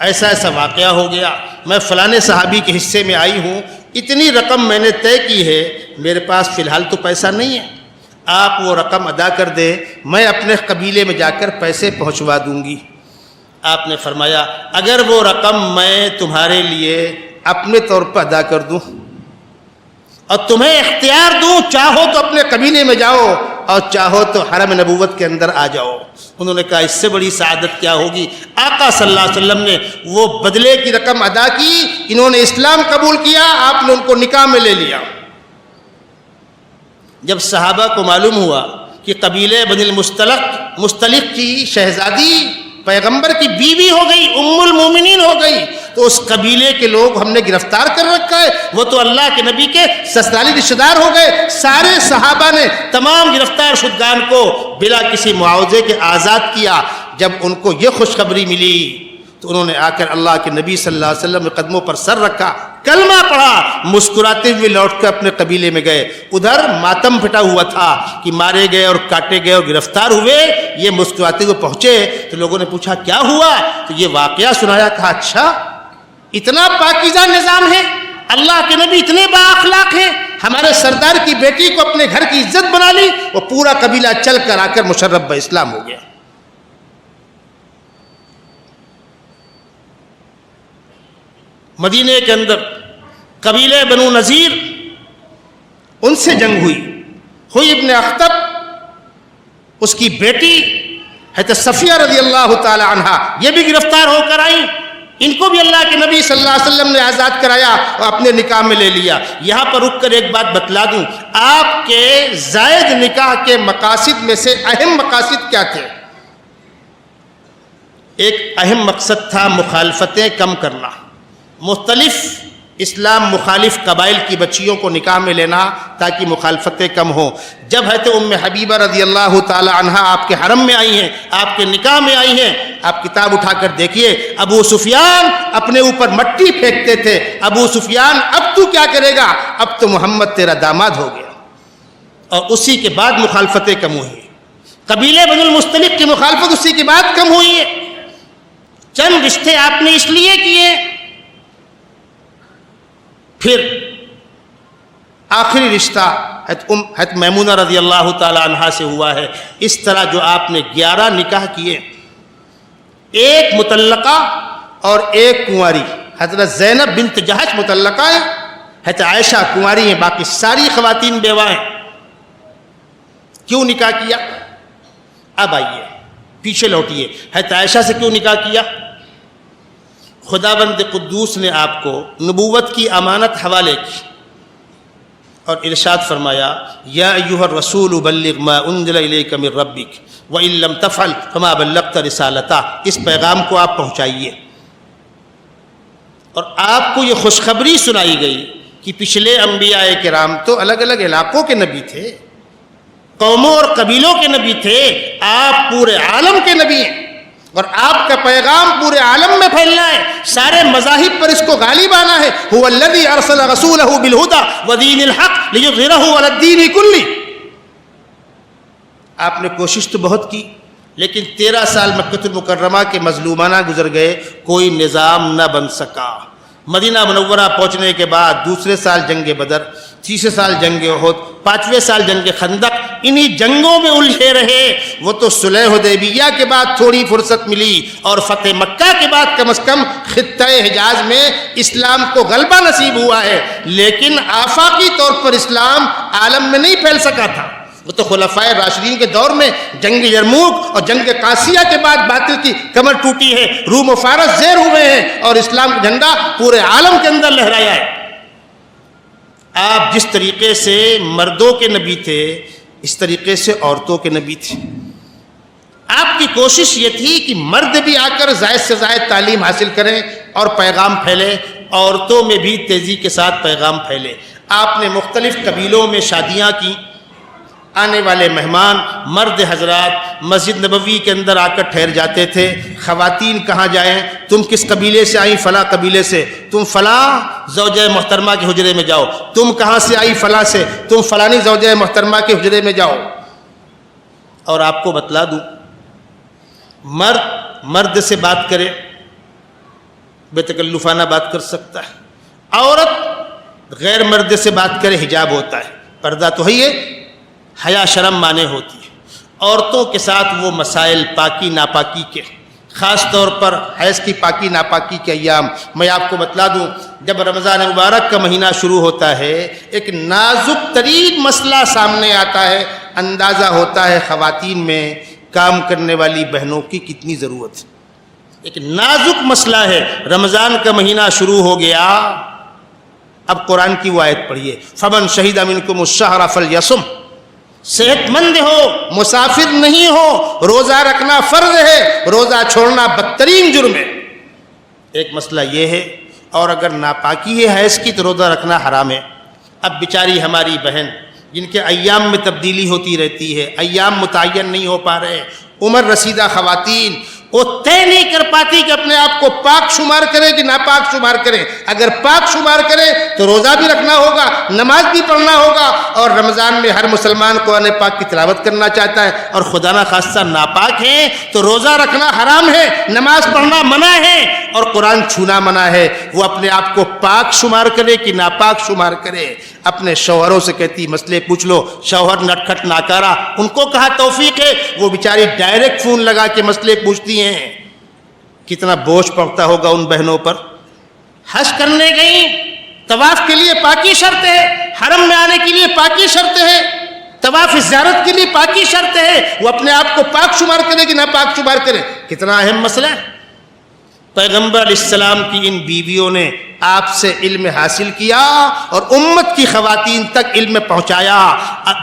ایسا ایسا واقعہ ہو گیا، میں فلانے صحابی کے حصے میں آئی ہوں، اتنی رقم میں نے طے کی ہے، میرے پاس فی الحال تو پیسہ نہیں ہے، آپ وہ رقم ادا کر دے، میں اپنے قبیلے میں جا کر پیسے پہنچوا دوں گی۔ آپ نے فرمایا اگر وہ رقم میں تمہارے لیے اپنے طور پر ادا کر دوں اور تمہیں اختیار دوں، چاہو تو اپنے قبیلے میں جاؤ اور چاہو تو حرم نبوت کے اندر آ جاؤ۔ انہوں نے کہا اس سے بڑی سعادت کیا ہوگی۔ آقا صلی اللہ علیہ وسلم نے وہ بدلے کی رقم ادا کی، انہوں نے اسلام قبول کیا، آپ نے ان کو نکاح میں لے لیا۔ جب صحابہ کو معلوم ہوا کہ قبیلے بنی المستلق کی شہزادی پیغمبر کی بیوی ہو گئی، ام المومنین ہو گئی، تو اس قبیلے کے لوگ ہم نے گرفتار کر رکھا ہے، وہ تو اللہ کے نبی کے سسرالی رشتہ دار ہو گئے۔ سارے صحابہ نے تمام گرفتار شدگان کو بلا کسی معاوضے کے آزاد کیا۔ جب ان کو یہ خوشخبری ملی تو انہوں نے آ کر اللہ کے نبی صلی اللہ علیہ وسلم کے قدموں پر سر رکھا، کلمہ پڑھا، مسکراتے ہوئے لوٹ کر اپنے قبیلے میں گئے۔ ادھر ماتم پھٹا ہوا تھا کہ مارے گئے اور کاٹے گئے اور گرفتار ہوئے، یہ مسکراتے ہوئے پہنچے تو لوگوں نے پوچھا کیا ہوا، تو یہ واقعہ سنایا۔ کہا اچھا اتنا پاکیزہ نظام ہے، اللہ کے نبی اتنے با اخلاق ہیں، ہمارے سردار کی بیٹی کو اپنے گھر کی عزت بنا لی، وہ پورا قبیلہ چل کر آ کر مشرف باسلام ہو گیا۔ مدینے کے اندر قبیلے بنو نذیر ان سے جنگ ہوئی ابن اخطب اس کی بیٹی حضرت صفیہ رضی اللہ تعالی عنہا یہ بھی گرفتار ہو کر آئیں، ان کو بھی اللہ کے نبی صلی اللہ علیہ وسلم نے آزاد کرایا اور اپنے نکاح میں لے لیا۔ یہاں پر رک کر ایک بات بتلا دوں، آپ کے زائد نکاح کے مقاصد میں سے اہم مقاصد کیا تھے؟ ایک اہم مقصد تھا مخالفتیں کم کرنا، مختلف اسلام مخالف قبائل کی بچیوں کو نکاح میں لینا تاکہ مخالفتیں کم ہوں۔ جب حضرت ام حبیبہ رضی اللہ تعالی عنہا آپ کے حرم میں آئی ہیں، آپ کے نکاح میں آئی ہیں، آپ کتاب اٹھا کر دیکھیے، ابو سفیان اپنے اوپر مٹی پھینکتے تھے۔ ابو سفیان اب تو کیا کرے گا، اب تو محمد تیرا داماد ہو گیا، اور اسی کے بعد مخالفتیں کم ہوئی۔ قبیلے بنی المستلق کی مخالفت اسی کے بعد کم ہوئی ہے۔ چند رشتے آپ نے اس لیے کیے، پھر آخری رشتہ حضرت میمونہ رضی اللہ تعالی عنہا سے ہوا ہے۔ اس طرح جو آپ نے 11 نکاح کیے، ایک مطلقہ اور ایک کنواری. حضرت زینب بنت جہش مطلقہ ہے, حضرت عائشہ کنواری ہیں, باقی ساری خواتین بیوہ ہیں. کیوں نکاح کیا؟ اب آئیے پیچھے لوٹیے, حضرت عائشہ سے کیوں نکاح کیا؟ خداوند قدوس نے آپ کو نبوت کی امانت حوالے کی اور ارشاد فرمایا یا ایھا الرسول بلغ ما انزل الیک من ربک وان لم تفعل فما بلغت رسالتہ. اس پیغام کو آپ پہنچائیے. اور آپ کو یہ خوشخبری سنائی گئی کہ پچھلے انبیاء کرام تو الگ الگ علاقوں کے نبی تھے, قوموں اور قبیلوں کے نبی تھے, آپ پورے عالم کے نبی ہیں اور آپ کا پیغام پورے عالم میں پھیلنا ہے, سارے مذاہب پر اس کو غالب آنا ہے. هو الذی ارسل رسولہ بالہدی ودین الحق لیظہرہ علی الدین کلہ. آپ نے کوشش تو بہت کی, لیکن 13 سال مکہ المکرمہ کے مظلومانہ گزر گئے, کوئی نظام نہ بن سکا. مدینہ منورہ پہنچنے کے بعد دوسرے سال جنگ بدر, تیسرے سال جنگ احد, 5ویں سال جنگ خندق, انہی جنگوں میں الجھے رہے. وہ تو صلح حدیبیہ کے بعد تھوڑی فرصت ملی اور فتح مکہ کے بعد کم از کم خطہ حجاز میں اسلام کو غلبہ نصیب ہوا ہے, لیکن آفاقی طور پر اسلام عالم میں نہیں پھیل سکا تھا. وہ تو خلفائے راشدین کے دور میں جنگ یرموک اور جنگ قاسیہ کے بعد باطل کی کمر ٹوٹی ہے, روم و فارس زیر ہوئے ہیں اور اسلام کا جھنڈا پورے عالم کے اندر لہرایا ہے. آپ جس طریقے سے مردوں کے نبی تھے اس طریقے سے عورتوں کے نبی تھے. آپ کی کوشش یہ تھی کہ مرد بھی آ کر زائد سے زائد تعلیم حاصل کریں اور پیغام پھیلے, عورتوں میں بھی تیزی کے ساتھ پیغام پھیلے. آپ نے مختلف قبیلوں میں شادیاں کی, آنے والے مہمان مرد حضرات مسجد نبوی کے اندر آ کر ٹھہر جاتے تھے. خواتین کہاں جائیں؟ تم کس قبیلے سے آئی؟ فلاں قبیلے سے. تم فلاں زوجہ محترمہ کے حجرے میں جاؤ. تم کہاں سے آئی؟ فلاں سے. تم فلانی زوجہ محترمہ کے حجرے میں جاؤ. اور آپ کو بتلا دوں, مرد سے بات کرے بے تکلفانہ بات کر سکتا ہے, عورت غیر مرد سے بات کرے حجاب ہوتا ہے, پردہ تو ہے, یہ حیا شرم مانے ہوتی ہے. عورتوں کے ساتھ وہ مسائل پاکی ناپاکی کے, خاص طور پر حیض کی پاکی ناپاکی کے ایام, میں آپ کو بتلا دوں جب رمضان مبارک کا مہینہ شروع ہوتا ہے ایک نازک ترین مسئلہ سامنے آتا ہے, اندازہ ہوتا ہے خواتین میں کام کرنے والی بہنوں کی کتنی ضرورت ہے. ایک نازک مسئلہ ہے, رمضان کا مہینہ شروع ہو گیا, اب قرآن کی وہ آیت پڑھیے فمن شہد منکم الشہر فلیصم. صحت مند ہو, مسافر نہیں ہو, روزہ رکھنا فرض ہے, روزہ چھوڑنا بدترین جرم ہے. ایک مسئلہ یہ ہے, اور اگر ناپاکی ہے حیض کی تو روزہ رکھنا حرام ہے. اب بیچاری ہماری بہن جن کے ایام میں تبدیلی ہوتی رہتی ہے, ایام متعین نہیں ہو پا رہے, عمر رسیدہ خواتین, وہ طے نہیں کر پاتی کہ اپنے آپ کو پاک شمار کرے کہ ناپاک شمار کرے. اگر پاک شمار کرے تو روزہ بھی رکھنا ہوگا, نماز بھی پڑھنا ہوگا, اور رمضان میں ہر مسلمان قرآن پاک کی تلاوت کرنا چاہتا ہے, اور خدا نہ خواستہ ناپاک ہے تو روزہ رکھنا حرام ہے, نماز پڑھنا منع ہے اور قرآن چھونا منع ہے. وہ اپنے آپ کو پاک شمار کرے کہ ناپاک شمار کرے. اپنے شوہروں سے کہتی مسئلے پوچھ لو, شوہر نٹکھٹ ناکارہ, ان کو کہا توفیق ہے, وہ بیچاری ڈائریکٹ فون لگا کے مسئلے پوچھتی ہیں. کتنا بوجھ پڑتا ہوگا ان بہنوں پر. حج کرنے گئیں, طواف کے لیے پاکی شرط ہے, حرم میں آنے کے لیے پاکی شرط ہے, طواف زیارت کے لیے پاکی شرط ہے, وہ اپنے آپ کو پاک شمار کرے کہ ناپاک شمار کرے. کتنا اہم مسئلہ ہے. پیغمبر علیہ السلام کی ان بیویوں نے آپ سے علم حاصل کیا اور امت کی خواتین تک علم پہنچایا.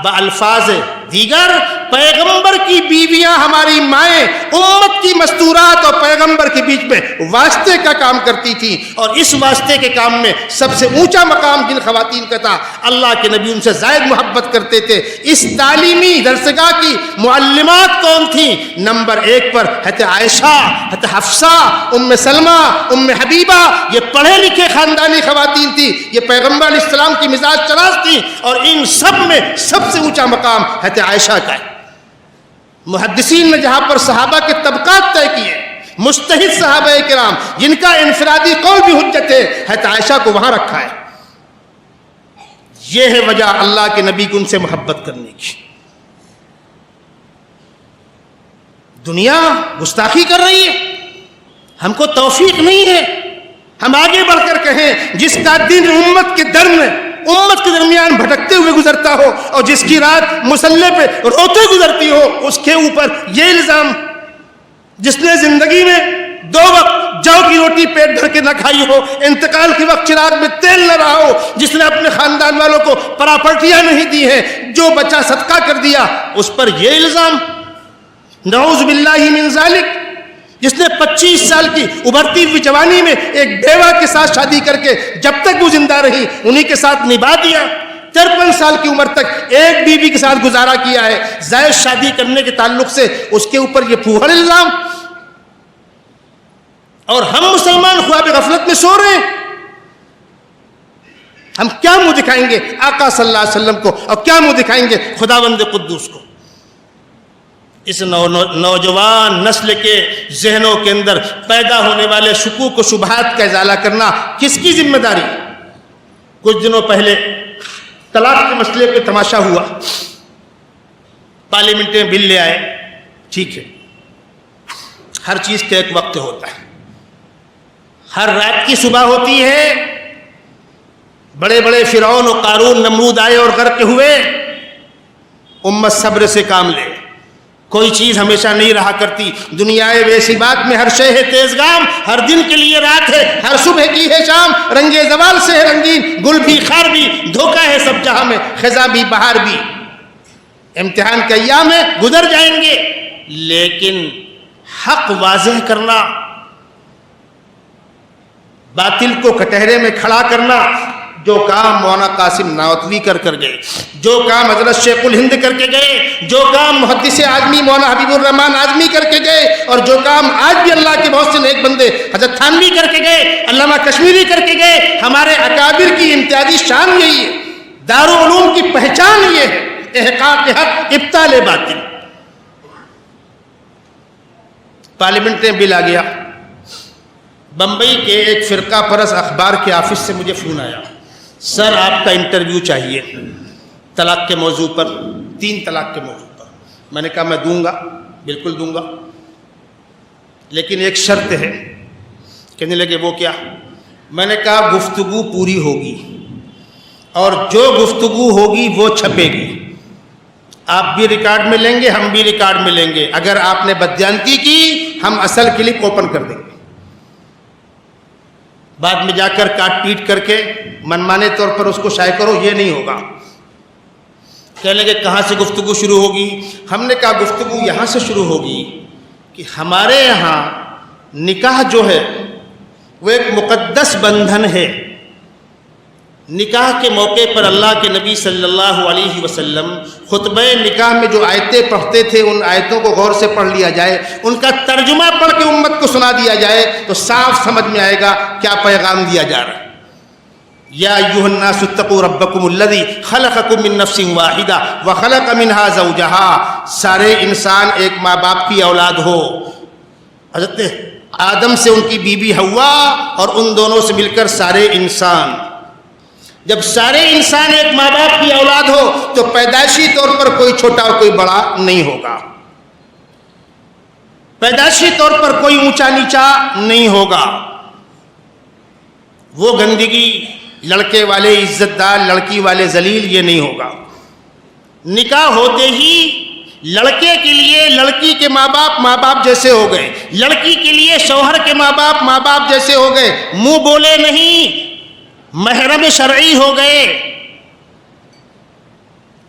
بالفاظ دیگر پیغمبر کی بیویاں ہماری مائیں امت کی مستورات اور پیغمبر کے بیچ میں واسطے کا کام کرتی تھیں, اور اس واسطے کے کام میں سب سے اونچا مقام جن خواتین کا تھا, اللہ کے نبی ان سے زائد محبت کرتے تھے. اس تعلیمی درسگاہ کی معلمات کون تھیں؟ نمبر 1 پر حضرت عائشہ, حضرت حفصہ, ام سلمہ, ام حبیبہ. یہ پڑھے لکھے خاندانی خواتین تھی, یہ پیغمبر علیہ السلام کی مزاج چراغ تھی, اور ان سب میں سب سے اونچا مقام حضرت عائشہ کا ہے. محدثین نے جہاں پر صحابہ کے طبقات طے کیے, مجتہد صحابہ کرام جن کا انفرادی قول بھی حجت ہے, حضرت عائشہ کو وہاں رکھا ہے. یہ ہے وجہ اللہ کے نبی کو ان سے محبت کرنے کی. دنیا گستاخی کر رہی ہے, ہم کو توفیق نہیں ہے. ہم آگے بڑھ کر کہیں جس کا دن امت کے درمیان بھٹکتے ہوئے گزرتا ہو اور جس کی رات مصلے پہ روتے گزرتی ہو، اس کے اوپر یہ الزام. جس نے زندگی میں 2 وقت جو کی روٹی پیٹ بھر کے نہ کھائی ہو، انتقال کے وقت چراغ میں تیل نہ رہا ہو، جس نے اپنے خاندان والوں کو پراپرٹیاں نہیں دی ہیں، جو بچہ صدقہ کر دیا، اس پر یہ الزام. نعوذ باللہ من ذالک. جس نے 25 سال کی ابھرتی ہوئی جوانی میں ایک بیوہ کے ساتھ شادی کر کے جب تک وہ زندہ رہی انہی کے ساتھ نبھا دیا، 53 سال کی عمر تک ایک بیوی کے ساتھ گزارا کیا ہے، زائد شادی کرنے کے تعلق سے اس کے اوپر یہ پھوہڑ الزام. اور ہم مسلمان خواب غفلت میں سو رہے ہیں. ہم کیا منہ دکھائیں گے آقا صلی اللہ علیہ وسلم کو، اور کیا منہ دکھائیں گے خداوند قدوس کو؟ اس نوجوان نسل کے ذہنوں کے اندر پیدا ہونے والے شکوک و شبہات کا ازالہ کرنا کس کی ذمہ داری؟ کچھ دنوں پہلے طلاق کے مسئلے پہ تماشا ہوا، پارلیمنٹ میں بل لے آئے. ٹھیک ہے، ہر چیز کا ایک وقت ہوتا ہے، ہر رات کی صبح ہوتی ہے. بڑے بڑے فرعون و قارون نمرود آئے اور غرق ہوئے. امت صبر سے کام لے، کوئی چیز ہمیشہ نہیں رہا کرتی. دنیا ویسی بات میں ہر شے ہے تیزگام، ہر دن کے لیے رات ہے، ہر صبح کی ہے شام. رنگ زوال سے ہے رنگین، گل بھی خار بھی، دھوکہ ہے سب جہاں میں، خزاں بھی بہار بھی. امتحان کے ایام ہے، گزر جائیں گے. لیکن حق واضح کرنا، باطل کو کٹہرے میں کھڑا کرنا، جو کام مولانا قاسم نانوتوی کر گئے، جو کام حضرت شیخ الہند کر کے گئے، جو کام محدث اعظمی مولانا حبیب الرحمان اعظمی کر کے گئے، اور جو کام آج بھی اللہ کے بہت سے نیک بندے حضرت تھانوی کر کے گئے، علامہ کشمیری کر کے گئے، ہمارے اکابر کی امتیازی شان یہی ہے. دارالعلوم کی پہچان یہ ہے، احقاق حق ابطال باطل. پارلیمنٹ میں بل آ گیا. بمبئی کے ایک فرقہ پرست اخبار کے آفس سے مجھے فون آیا، سر آپ کا انٹرویو چاہیے طلاق کے موضوع پر، 3 طلاق کے موضوع پر. میں نے کہا میں دوں گا، بالکل دوں گا، لیکن ایک شرط ہے. کہنے لگے وہ کیا؟ میں نے کہا گفتگو پوری ہوگی اور جو گفتگو ہوگی وہ چھپے گی. آپ بھی ریکارڈ میں لیں گے، ہم بھی ریکارڈ میں لیں گے. اگر آپ نے بددیانتی کی ہم اصل کلپ اوپن کر دیں گے. بعد میں جا کر کاٹ پیٹ کر کے منمانے طور پر اس کو شائع کرو، یہ نہیں ہوگا. کہنے لگے کہاں سے گفتگو شروع ہوگی؟ ہم نے کہا گفتگو یہاں سے شروع ہوگی کہ ہمارے یہاں نکاح جو ہے وہ ایک مقدس بندھن ہے. نکاح کے موقع پر اللہ کے نبی صلی اللہ علیہ وسلم خطبہ نکاح میں جو آیتیں پڑھتے تھے ان آیتوں کو غور سے پڑھ لیا جائے، ان کا ترجمہ پڑھ کے امت کو سنا دیا جائے تو صاف سمجھ میں آئے گا کیا پیغام دیا جا رہا ہے. یا ایھا الناس اتقوا ربکم الذی خلقکم من نفس واحدہ وخلق منها زوجہا. سارے انسان ایک ماں باپ کی اولاد ہو. حضرت آدم سے ان کی بیوی حوا اور ان دونوں سے مل کر سارے انسان. جب سارے انسان ایک ماں باپ کی اولاد ہو تو پیدائشی طور پر کوئی چھوٹا اور کوئی بڑا نہیں ہوگا، پیدائشی طور پر کوئی اونچا نیچا نہیں ہوگا. وہ گندگی، لڑکے والے عزت دار، لڑکی والے ذلیل، یہ نہیں ہوگا. نکاح ہوتے ہی لڑکے کے لیے لڑکی کے ماں باپ جیسے ہو گئے، لڑکی کے لیے شوہر کے ماں باپ جیسے ہو گئے. منہ بولے نہیں، محرم شرعی ہو گئے.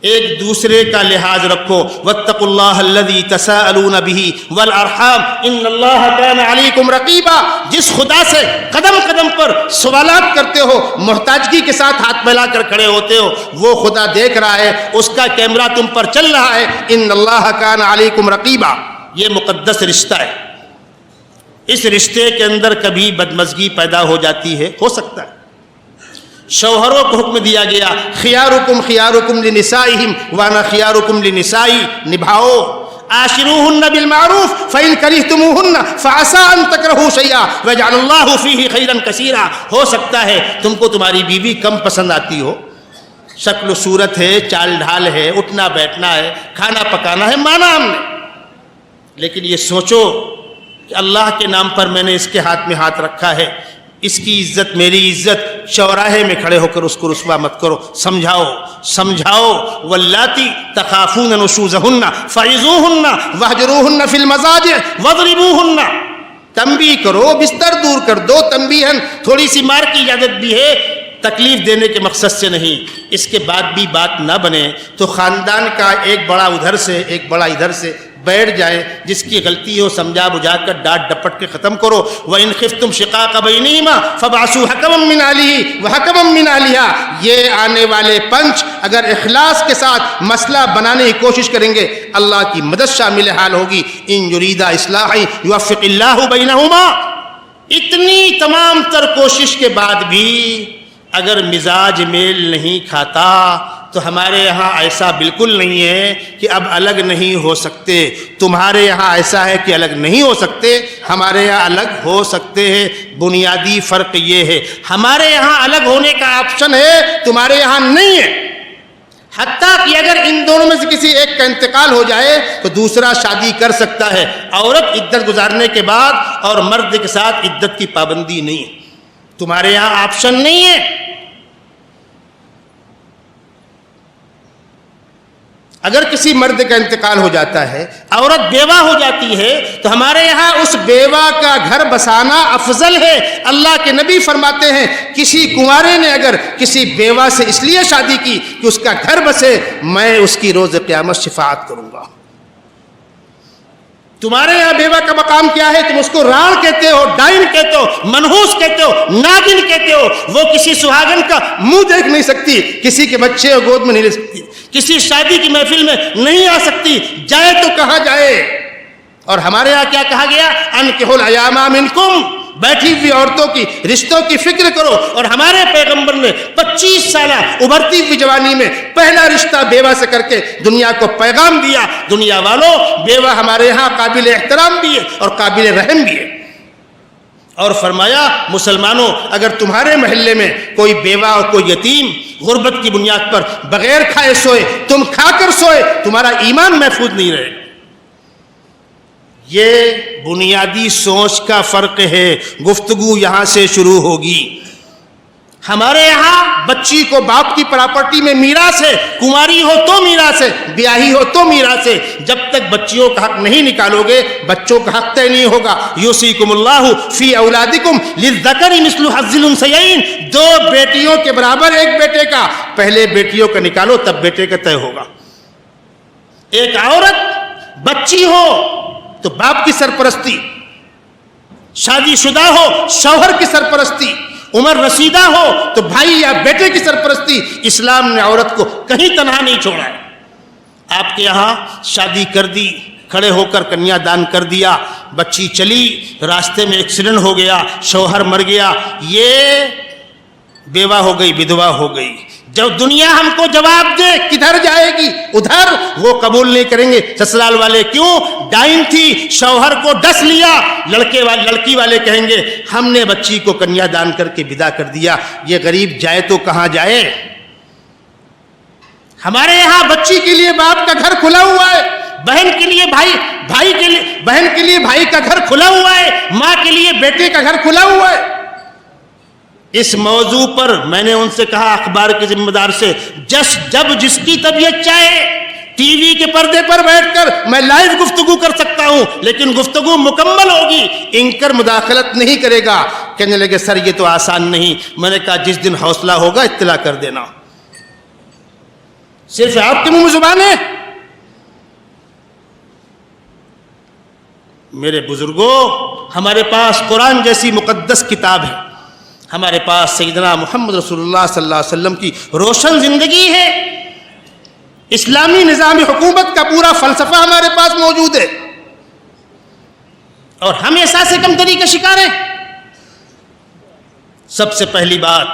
ایک دوسرے کا لحاظ رکھو. واتقوا اللہ الذی تساءلون بہ والارحام ان اللہ کان علیکم رقیبا. جس خدا سے قدم قدم پر سوالات کرتے ہو، محتاجگی کے ساتھ ہاتھ پھیلا کر کھڑے ہوتے ہو، وہ خدا دیکھ رہا ہے، اس کا کیمرہ تم پر چل رہا ہے. ان اللہ کان علیکم رقیبا. یہ مقدس رشتہ ہے. اس رشتے کے اندر کبھی بدمزگی پیدا ہو جاتی ہے، ہو سکتا ہے. شوہروں کو حکم دیا گیا خیارکم خیارکم لنسائہم وانا خیارکم لنسائی. نبھاؤ. عاشروہن بالمعروف فإن کرہتموہن فعسى ان تکرہوا شیئا ویجعل اللہ فیہ خیرا کثیرا. ہو سکتا ہے تم کو تمہاری بیوی کم پسند آتی ہو، شکل و صورت ہے، چال ڈھال ہے، اٹھنا بیٹھنا ہے، کھانا پکانا ہے، مانا ہم نے، لیکن یہ سوچو کہ اللہ کے نام پر میں نے اس کے ہاتھ میں ہاتھ رکھا ہے، اس کی عزت میری عزت، چوراہے میں کھڑے ہو کر اس کو رسوا مت کرو، سمجھاؤ واللاتی تخافون نشوزہن فعظوہن واہجروہن فی المضاجع واضربوہن، تنبیہ کرو، بستر دور کر دو، تنبیہن، تھوڑی سی مار کی اجازت بھی ہے، تکلیف دینے کے مقصد سے نہیں۔ اس کے بعد بھی بات نہ بنے تو خاندان کا ایک بڑا ادھر سے ایک بڑا ادھر سے بیٹھ جائے، جس کی غلطی ہو سمجھا بجھا کر ڈانٹ ڈپٹ کے ختم کرو۔ وَإِنْ خِفْتُمْ شِقَاقَ بَيْنِهِمَا فَابْعَثُوا حَكَمًا مِّنْ أَهْلِهِ وَحَكَمًا مِّنْ أَهْلِهَا، یہ آنے والے پنچ اگر اخلاص کے ساتھ مسئلہ بنانے کی کوشش کریں گے، اللہ کی مدد شامل حال ہوگی۔ إِن يُرِيدَ إِصْلَاحًا يُوَفِّقِ اللَّهُ بَيْنَهُمَا، اتنی تمام تر کوشش کے بعد بھی اگر مزاج میل نہیں کھاتا تو ہمارے یہاں ایسا بالکل نہیں ہے کہ اب الگ نہیں ہو سکتے۔ تمہارے یہاں ایسا ہے کہ الگ نہیں ہو سکتے، ہمارے یہاں الگ ہو سکتے ہیں۔ بنیادی فرق یہ ہے، ہمارے یہاں الگ ہونے کا آپشن ہے، تمہارے یہاں نہیں ہے۔ حتیٰ کہ اگر ان دونوں میں سے کسی ایک کا انتقال ہو جائے تو دوسرا شادی کر سکتا ہے، عورت عدت گزارنے کے بعد، اور مرد کے ساتھ عدت کی پابندی نہیں ہے۔ تمہارے یہاں آپشن نہیں ہے۔ اگر کسی مرد کا انتقال ہو جاتا ہے، عورت بیوہ ہو جاتی ہے، تو ہمارے یہاں اس بیوہ کا گھر بسانا افضل ہے۔ اللہ کے نبی فرماتے ہیں کسی کنوارے نے اگر کسی بیوہ سے اس لیے شادی کی کہ اس کا گھر بسے، میں اس کی روز قیامت شفاعت کروں گا۔ تمہارے یہاں بیوہ کا مقام کیا ہے؟ تم اس کو راڑ کہتے ہو، ڈائن کہتے ہو، منحوس کہتے ہو، ناگن کہتے ہو۔ وہ کسی سہاگن کا منہ دیکھ نہیں سکتی، کسی کے بچے اور گود میں نہیں لے سکتی، کسی شادی کی محفل میں نہیں آ سکتی، جائے تو کہاں جائے؟ اور ہمارے یہاں کیا کہا گیا؟ انکحوا الایام منکم، بیٹھی ہوئی عورتوں کی رشتوں کی فکر کرو۔ اور ہمارے پیغمبر نے 25 سالہ ابھرتی ہوئی جوانی میں پہلا رشتہ بیوہ سے کر کے دنیا کو پیغام دیا، دنیا والوں بیوہ ہمارے یہاں قابل احترام بھی ہے اور قابل رحم بھی ہے۔ اور فرمایا مسلمانوں، اگر تمہارے محلے میں کوئی بیوہ اور کوئی یتیم غربت کی بنیاد پر بغیر کھائے سوئے، تم کھا کر سوئے، تمہارا ایمان محفوظ نہیں رہے۔ یہ بنیادی سوچ کا فرق ہے۔ گفتگو یہاں سے شروع ہوگی۔ ہمارے یہاں بچی کو باپ کی پراپرٹی میں میراث ہے، کنواری ہو تو میراث ہے، بیاہی ہو تو میراث ہے۔ جب تک بچیوں کا حق نہیں نکالو گے، بچوں کا حق طے نہیں ہوگا۔ یوصیکم اللہ فی اولادکم للذکر مثل حظ الانثیین، 2 بیٹیوں کے برابر ایک بیٹے کا، پہلے بیٹیوں کا نکالو تب بیٹے کا طے ہوگا۔ ایک عورت بچی ہو تو باپ کی سرپرستی، شادی شدہ ہو شوہر کی سرپرستی، عمر رسیدہ ہو تو بھائی یا بیٹے کی سرپرستی۔ اسلام نے عورت کو کہیں تنہا نہیں چھوڑا ہے۔ آپ کے یہاں شادی کر دی، کھڑے ہو کر کنیا دان کر دیا، بچی چلی، راستے میں ایکسیڈنٹ ہو گیا، شوہر مر گیا، یہ بیوہ ہو گئی، بدوا ہو گئی۔ جب دنیا ہم کو جواب دے کدھر جائے گی، ادھر، وہ قبول نہیں کریں گے سسرال والے۔ کیوں؟ ڈائن تھی، شوہر کو ڈس لیا۔ لڑکی والے کہیں گے ہم نے بچی کو کنیا دان کر کے ودا کر دیا، یہ غریب جائے تو کہاں جائے؟ ہمارے یہاں بچی کے لیے باپ کا گھر کھلا ہوا ہے، بہن کے لیے بہن کے لیے بھائی کا گھر کھلا ہوا ہے، ماں کے لیے بیٹے کا گھر کھلا ہوا ہے۔ اس موضوع پر میں نے ان سے کہا، اخبار کے ذمہ دار سے، جب جس کی طبیعت چاہے ٹی وی کے پردے پر بیٹھ کر میں لائیو گفتگو کر سکتا ہوں، لیکن گفتگو مکمل ہوگی، اینکر مداخلت نہیں کرے گا۔ کہنے لگے سر یہ تو آسان نہیں۔ میں نے کہا جس دن حوصلہ ہوگا اطلاع کر دینا۔ صرف آپ کے منہ میں زبان ہے؟ میرے بزرگوں، ہمارے پاس قرآن جیسی مقدس کتاب ہے، ہمارے پاس سیدنا محمد رسول اللہ صلی اللہ علیہ وسلم کی روشن زندگی ہے، اسلامی نظام حکومت کا پورا فلسفہ ہمارے پاس موجود ہے، اور ہم احساس کمتری کا شکار ہیں۔ سب سے پہلی بات،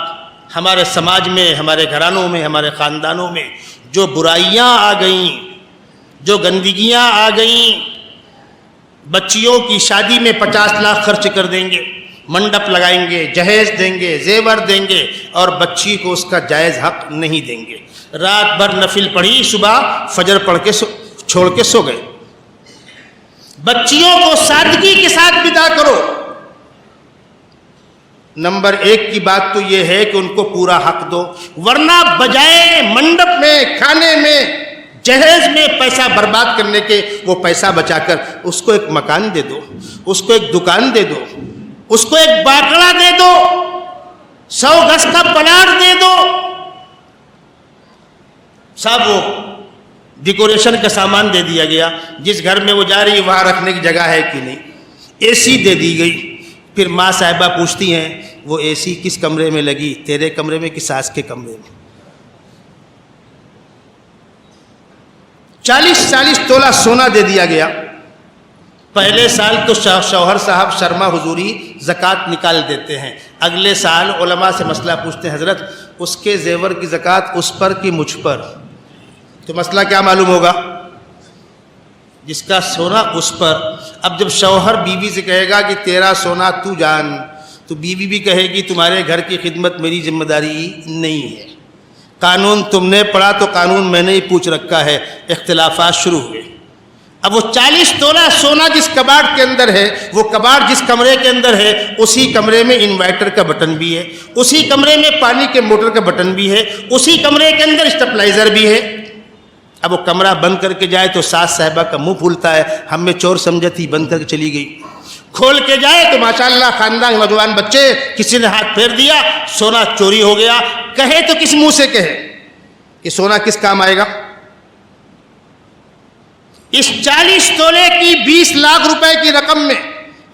ہمارے سماج میں، ہمارے گھرانوں میں، ہمارے خاندانوں میں جو برائیاں آ گئیں، جو گندگیاں آ گئیں، بچیوں کی شادی میں 50 لاکھ خرچ کر دیں گے، منڈپ لگائیں گے، جہیز دیں گے، زیور دیں گے، اور بچی کو اس کا جائز حق نہیں دیں گے۔ رات بھر نفل پڑھی، صبح فجر پڑھ کے چھوڑ کے سو گئے۔ بچیوں کو سادگی کے ساتھ بدا کرو۔ نمبر 1 کی بات تو یہ ہے کہ ان کو پورا حق دو، ورنہ بجائے منڈپ میں، کھانے میں، جہیز میں پیسہ برباد کرنے کے، وہ پیسہ بچا کر اس کو ایک مکان دے دو، اس کو ایک دکان دے دو، اس کو ایک باٹڑا دے دو، 100 گز کا پلاٹ دے دو۔ صاحب وہ ڈیکوریشن کا سامان دے دیا گیا، جس گھر میں وہ جا رہی وہاں رکھنے کی جگہ ہے کہ نہیں، اے سی دے دی گئی۔ پھر ماں صاحبہ پوچھتی ہیں وہ اے سی کس کمرے میں لگی، تیرے کمرے میں کہ ساس کے کمرے میں؟ 40 تولہ سونا دے دیا گیا۔ پہلے سال تو شوہر صاحب شرما حضوری زکوٰۃ نکال دیتے ہیں، اگلے سال علماء سے مسئلہ پوچھتے ہیں، حضرت اس کے زیور کی زکوٰۃ اس پر کہ مجھ پر؟ تو مسئلہ کیا معلوم ہوگا؟ جس کا سونا اس پر۔ اب جب شوہر بیوی سے کہے گا کہ تیرا سونا تو جان، تو بیوی بھی کہے گی تمہارے گھر کی خدمت میری ذمہ داری نہیں ہے، قانون تم نے پڑھا تو قانون میں نے ہی پوچھ رکھا ہے۔ اختلافات شروع ہوئے۔ اب وہ 40 تولہ سونا جس کباڑ کے اندر ہے، وہ کباڑ جس کمرے کے اندر ہے، اسی کمرے میں انورٹر کا بٹن بھی ہے، اسی کمرے میں پانی کے موٹر کا بٹن بھی ہے، اسی کمرے کے اندر اسٹیبلائزر بھی ہے۔ اب وہ کمرہ بند کر کے جائے تو ساس صاحبہ کا منہ پھولتا ہے، ہم میں چور سمجھا تھی، بند کر کے چلی گئی۔ کھول کے جائے تو ماشاءاللہ خاندان نوجوان بچے، کسی نے ہاتھ پھیر دیا، سونا چوری ہو گیا۔ کہے تو کس منہ سے کہے کہ سونا کس کام آئے گا؟ اس 40 تولے کی 20 لاکھ روپے کی رقم میں،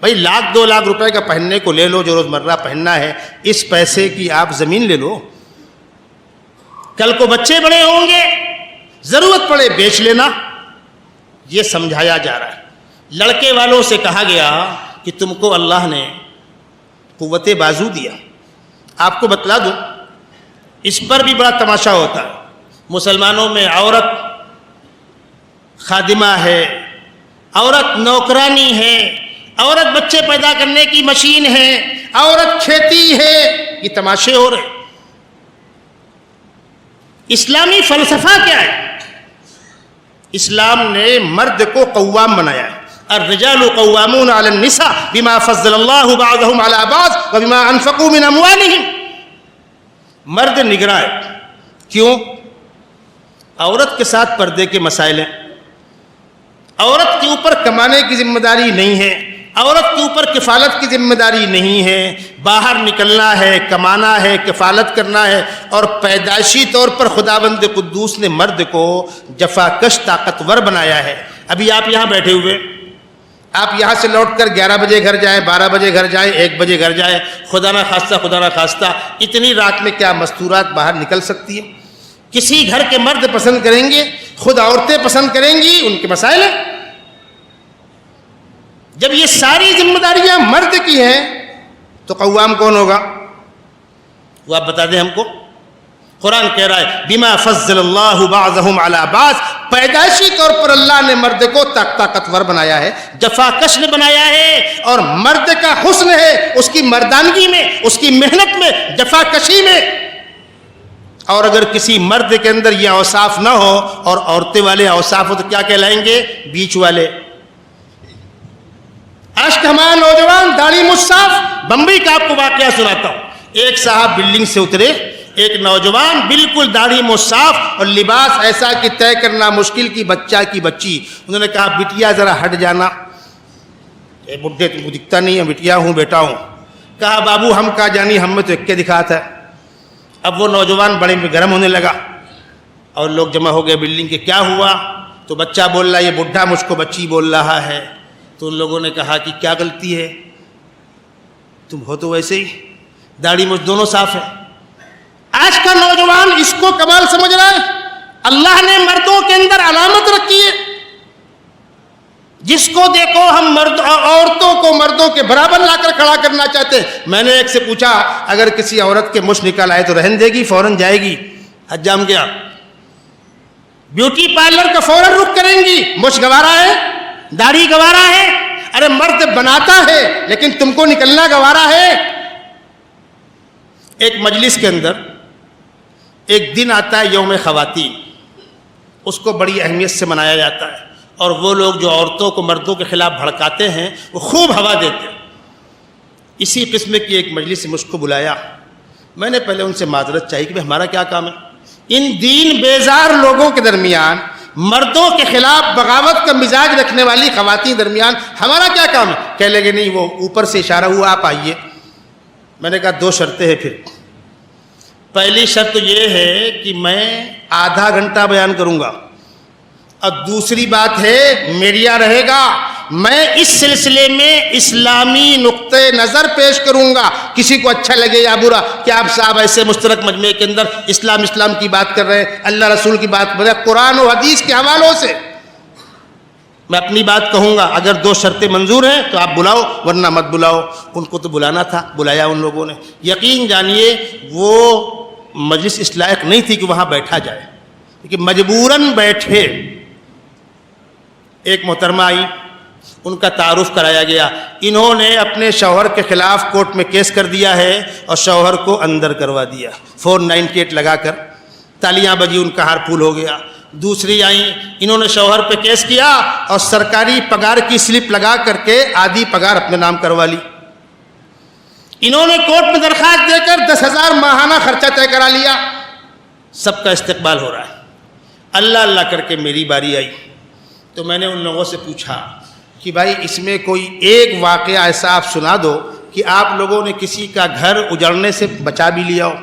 بھائی 1,00,000 2 لاکھ روپے کا پہننے کو لے لو جو روزمرہ پہننا ہے، اس پیسے کی آپ زمین لے لو، کل کو بچے بڑے ہوں گے، ضرورت پڑے بیچ لینا۔ یہ سمجھایا جا رہا ہے۔ لڑکے والوں سے کہا گیا کہ تم کو اللہ نے قوت بازو دیا۔ آپ کو بتلا دوں، اس پر بھی بڑا تماشا ہوتا ہے۔ مسلمانوں میں عورت خادمہ ہے، عورت نوکرانی ہے، عورت بچے پیدا کرنے کی مشین ہے، عورت کھیتی ہے، یہ تماشے ہو رہے۔ اسلامی فلسفہ کیا ہے؟ اسلام نے مرد کو قوام بنایا ہے۔ الرجال قوامون علی النساء بما فضل اللہ بعضهم علی بعض وبما انفقوا من اموالهم۔ مرد نگراں ہے۔ کیوں؟ عورت کے ساتھ پردے کے مسائل ہیں، عورت کے اوپر کمانے کی ذمہ داری نہیں ہے، عورت کے اوپر کفالت کی ذمہ داری نہیں ہے، باہر نکلنا ہے، کمانا ہے، کفالت کرنا ہے۔ اور پیدائشی طور پر خداوند قدوس نے مرد کو جفاکش طاقتور بنایا ہے۔ ابھی آپ یہاں بیٹھے ہوئے، آپ یہاں سے لوٹ کر 11 بجے گھر جائیں، 12 بجے گھر جائیں، 1 بجے گھر جائیں، خدا نہ خواستہ اتنی رات میں کیا مستورات باہر نکل سکتی ہیں؟ کسی گھر کے مرد پسند کریں گے، خود عورتیں پسند کریں گی، ان کے مسائل ہیں۔ جب یہ ساری ذمہ داریاں مرد کی ہیں تو قوام کون ہوگا؟ وہ آپ بتا دیں ہم کو۔ قرآن کہہ رہا ہے بما فضل اللہ بعضهم علی بعض، پیدائشی طور پر اللہ نے مرد کو طاقتور بنایا ہے، جفاکش نے بنایا ہے۔ اور مرد کا حسن ہے اس کی مردانگی میں، اس کی محنت میں، جفاکشی میں۔ اور اگر کسی مرد کے اندر یہ اوصاف نہ ہو اور عورتیں والے اوصاف ہو تو کیا کہلائیں گے؟ بیچ والے۔ اشک ہمارا نوجوان داڑھی مصاف۔ بمبئی کا آپ کو واقعہ سناتا ہوں۔ ایک صاحب بلڈنگ سے اترے، ایک نوجوان بالکل داڑھی مصاف اور لباس ایسا کہ طے کرنا مشکل کی بچہ کی بچی۔ انہوں نے کہا بٹیا ذرا ہٹ جانا۔ اے بڈھے تم کو دکھتا نہیں ہے؟ بٹیا ہوں، بیٹا ہوں۔ کہا بابو ہم کا جانی، ہم میں تو ایک کے دکھاتا ہے۔ اب وہ نوجوان بڑے میں گرم ہونے لگا اور لوگ جمع ہو گئے بلڈنگ کے۔ کیا ہوا؟ تو بچہ بول رہا ہے یہ بڈھا مجھ کو بچی بول رہا ہے۔ تو ان لوگوں نے کہا کہ کیا غلطی ہے؟ تم ہو تو ویسے ہی، داڑھی مجھ دونوں صاف ہے۔ آج کا نوجوان اس کو کمال سمجھ رہا ہے۔ اللہ نے مردوں کے اندر علامت رکھی ہے، جس کو دیکھو ہم عورتوں کو مردوں کے برابر لا کر کھڑا کرنا چاہتے ہیں۔ میں نے ایک سے پوچھا اگر کسی عورت کے مچھ نکل آئے تو رہن دے گی؟ فوراً جائے گی؟ حجام گیا، بیوٹی پارلر کا فوراً رخ کریں گی؟ مچھ گوارا ہے، داڑھی گوارا ہے؟ ارے مرد بناتا ہے لیکن تم کو نکلنا گوارا ہے؟ ایک مجلس کے اندر ایک دن آتا ہے یوم خواتین، اس کو بڑی اہمیت سے منایا جاتا ہے۔ اور وہ لوگ جو عورتوں کو مردوں کے خلاف بھڑکاتے ہیں وہ خوب ہوا دیتے ہیں۔ اسی قسم کی ایک مجلس مجھ کو بلایا، میں نے پہلے ان سے معذرت چاہی کہ ہمارا کیا کام ہے ان دین بیزار لوگوں کے درمیان، مردوں کے خلاف بغاوت کا مزاج رکھنے والی خواتین درمیان ہمارا کیا کام ہے؟ کہہ لگے نہیں، وہ اوپر سے اشارہ ہوا آپ آئیے۔ میں نے کہا 2 شرطیں ہیں پھر۔ پہلی شرط یہ ہے کہ میں آدھا گھنٹہ بیان کروں گا، اور دوسری بات ہے میڈیا رہے گا، میں اس سلسلے میں اسلامی نقطہ نظر پیش کروں گا، کسی کو اچھا لگے یا برا کہ آپ صاحب ایسے مشترک مجمع کے اندر اسلام کی بات کر رہے ہیں، اللہ رسول کی بات کر رہے ہیں، قرآن و حدیث کے حوالوں سے میں اپنی بات کہوں گا۔ اگر 2 شرطیں منظور ہیں تو آپ بلاؤ، ورنہ مت بلاؤ۔ ان کو تو بلانا تھا، بلایا ان لوگوں نے۔ یقین جانیے وہ مجلس اس لائق نہیں تھی کہ وہاں بیٹھا جائے، لیکن مجبوراً بیٹھے۔ ایک محترمہ آئی، ان کا تعارف کرایا گیا، انہوں نے اپنے شوہر کے خلاف کورٹ میں کیس کر دیا ہے اور شوہر کو اندر کروا دیا 498 لگا کر، تالیاں بجی، ان کا ہار پھول ہو گیا۔ دوسری آئیں، انہوں نے شوہر پہ کیس کیا اور سرکاری پگار کی سلپ لگا کر کے آدھی پگار اپنے نام کروا لی۔ انہوں نے کورٹ میں درخواست دے کر 10,000 ماہانہ خرچہ طے کرا لیا۔ سب کا استقبال ہو رہا ہے۔ اللہ اللہ کر کے میری باری آئی تو میں نے ان لوگوں سے پوچھا کہ بھائی اس میں کوئی ایک واقعہ ایسا آپ سنا دو کہ آپ لوگوں نے کسی کا گھر اجڑنے سے بچا بھی لیا ہو۔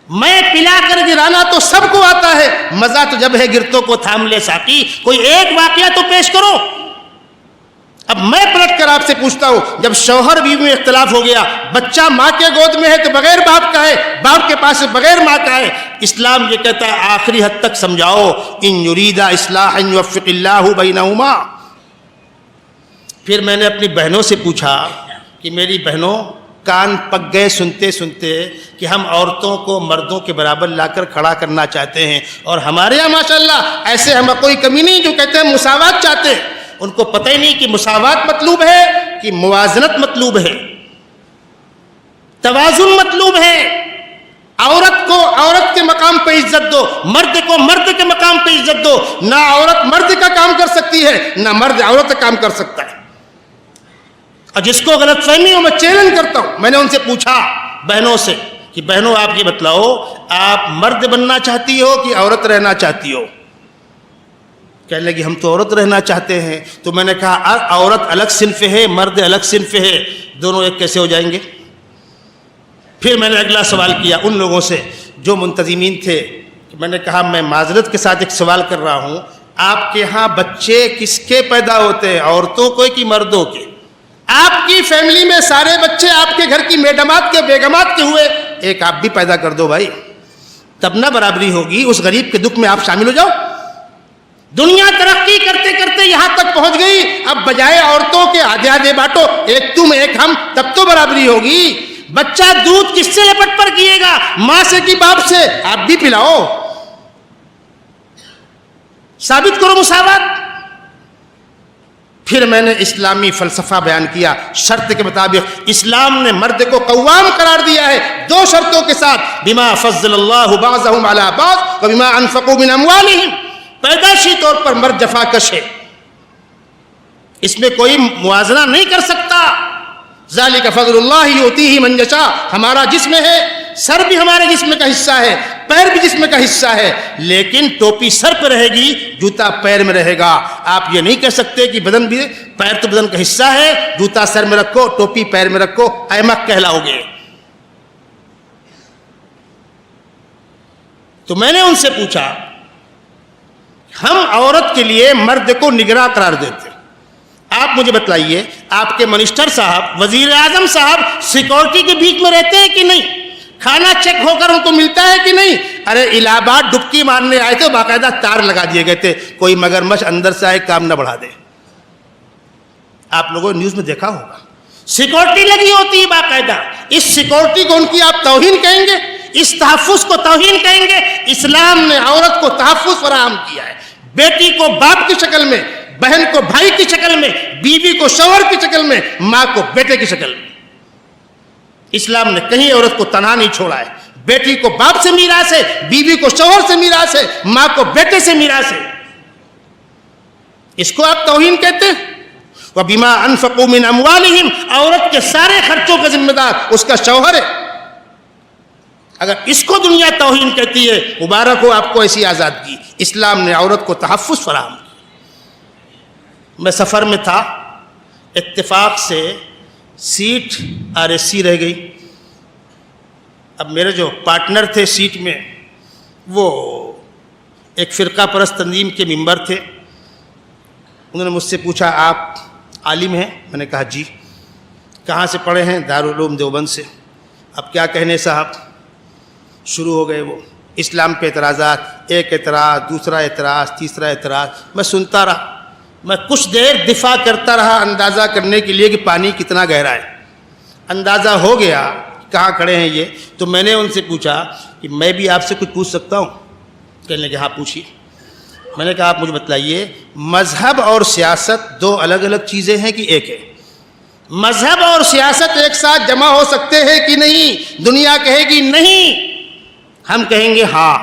میں پلا کر گرانا تو سب کو آتا ہے، مزہ تو جب ہے گرتوں کو تھام لے ساقی، کوئی ایک واقعہ تو پیش کرو۔ اب میں پلٹ کر آپ سے پوچھتا ہوں، جب شوہر بیوی میں اختلاف ہو گیا، بچہ ماں کے گود میں ہے تو بغیر باپ کا ہے، باپ کے پاس بغیر ماں کا ہے، اسلام یہ کہتا ہے آخری حد تک سمجھاؤ، ان یریدا اصلاحا یوفق اللہ بینہما۔ پھر میں نے اپنی بہنوں سے پوچھا کہ میری بہنوں، کان پک گئے سنتے سنتے کہ ہم عورتوں کو مردوں کے برابر لا کر کھڑا کرنا چاہتے ہیں، اور ہمارے یہاں ماشاءاللہ ایسے ہم کوئی کمی نہیں جو کہتے ہیں مساوات چاہتے ہیں۔ ان کو پتہ ہی نہیں کہ مساوات مطلوب ہے کہ موازنت مطلوب ہے، توازن مطلوب ہے۔ عورت کو عورت کے مقام پہ عزت دو، مرد کو مرد کے مقام پہ عزت دو۔ نہ عورت مرد کا کام کر سکتی ہے، نہ مرد عورت کا کام کر سکتا ہے۔ اور جس کو غلط فہمی ہو میں چیلنج کرتا ہوں، میں نے ان سے پوچھا بہنوں سے کہ بہنوں آپ یہ بتلاؤ، آپ مرد بننا چاہتی ہو کہ عورت رہنا چاہتی ہو؟ کہنے لگی ہم تو عورت رہنا چاہتے ہیں۔ تو میں نے کہا عورت الگ صنف ہے، مرد الگ صنف ہے، دونوں ایک کیسے ہو جائیں گے؟ پھر میں نے اگلا سوال کیا ان لوگوں سے جو منتظمین تھے، میں نے کہا میں معذرت کے ساتھ ایک سوال کر رہا ہوں، آپ کے ہاں بچے کس کے پیدا ہوتے ہیں، عورتوں کو کہ مردوں کے؟ آپ کی فیملی میں سارے بچے آپ کے گھر کی میڈمات کے بیگمات کے ہوئے، ایک آپ بھی پیدا کر دو بھائی، تب نہ برابری ہوگی۔ اس غریب کے دکھ میں آپ شامل ہو جاؤ۔ دنیا ترقی کرتے کرتے یہاں تک پہنچ گئی، اب بجائے عورتوں کے آدھے آدھے بانٹو، ایک تم ایک ہم، تب تو برابری ہوگی۔ بچہ دودھ کس سے لپٹ پر کیے گا؟ ماں سے کہ باپ سے؟ آپ بھی پلاؤ، ثابت کرو مساوات۔ پھر میں نے اسلامی فلسفہ بیان کیا، شرط کے مطابق اسلام نے مرد کو قوام قرار دیا ہے 2 شرطوں کے ساتھ، بما فضل اللہ بعضهم علی بعض وبما انفقوا من اموالهم۔ پیدائشی طور پر مرد جفا کش ہے، اس میں کوئی موازنہ نہیں کر سکتا۔ ذالک فضل اللہ یؤتیہ من یشاء۔ ہمارا جسم ہے، سر بھی ہمارے جسم کا حصہ ہے، پیر بھی جسم کا حصہ ہے، لیکن ٹوپی سر پہ رہے گی، جوتا پیر میں رہے گا۔ آپ یہ نہیں کہہ سکتے کہ بدن بھی، پیر تو بدن کا حصہ ہے، جوتا سر میں رکھو، ٹوپی پیر میں رکھو، احمق کہلاؤ گے۔ تو میں نے ان سے پوچھا، ہم عورت کے لیے مرد کو نگراں قرار دیتے، آپ مجھے بتلائیے آپ کے منسٹر صاحب، وزیر اعظم صاحب سیکورٹی کے بیچ میں رہتے ہیں کہ نہیں؟ کھانا چیک ہو کر ان کو ملتا ہے کہ نہیں؟ ارے الہ آباد ڈبکی مارنے آئے تھے، باقاعدہ تار لگا دیے گئے تھے، کوئی مگرمچھ اندر سے آئے کام نہ بڑھا دے۔ آپ لوگوں نے نیوز میں دیکھا ہوگا، سیکورٹی لگی ہوتی ہے باقاعدہ۔ اس سیکورٹی کو ان کی آپ توہین کہیں گے؟ اس تحفظ کو توہین کہیں گے؟ اسلام نے عورت کو تحفظ فراہم کیا ہے، بیٹی کو باپ کی شکل میں، بہن کو بھائی کی شکل میں، بیوی کو شوہر کی شکل میں، ماں کو بیٹے کی شکل میں۔ اسلام نے کہیں عورت کو تنہا نہیں چھوڑا ہے، بیٹی کو باپ سے میراث ہے، بیوی کو شوہر سے میراث ہے، ماں کو بیٹے سے میراث ہے۔ اس کو آپ توہین کہتے ہیں؟ وَبِمَا أَنفَقُوا مِنْ أَمْوَالِهِمْ، عورت کے سارے خرچوں کا ذمہ دار اس کا شوہر ہے. اگر اس کو دنیا توہین کہتی ہے، مبارک ہو آپ کو ایسی آزادگی. اسلام نے عورت کو تحفظ فراہم کیا. میں سفر میں تھا، اتفاق سے سیٹ RSC رہ گئی. اب میرے جو پارٹنر تھے سیٹ میں وہ ایک فرقہ پرست تنظیم کے ممبر تھے. انہوں نے مجھ سے پوچھا آپ عالم ہیں؟ میں نے کہا جی. کہاں سے پڑھے ہیں؟ دارالعلوم دیوبند سے. اب کیا کہنے صاحب. شروع ہو گئے وہ اسلام پہ اعتراضات، ایک اعتراض، دوسرا اعتراض، تیسرا اعتراض. میں سنتا رہا. میں کچھ دیر دفاع کرتا رہا اندازہ کرنے کے لیے کہ پانی کتنا گہرا ہے. اندازہ ہو گیا کہاں کھڑے ہیں یہ. تو میں نے ان سے پوچھا کہ میں بھی آپ سے کچھ پوچھ سکتا ہوں؟ کہنے لگے ہاں پوچھیے. میں نے کہا آپ مجھے بتلائیے، مذہب اور سیاست دو الگ الگ چیزیں ہیں کہ ایک ہے؟ مذہب اور سیاست ایک ساتھ جمع ہو سکتے ہیں کہ نہیں؟ دنیا کہے گی نہیں، ہم کہیں گے ہاں.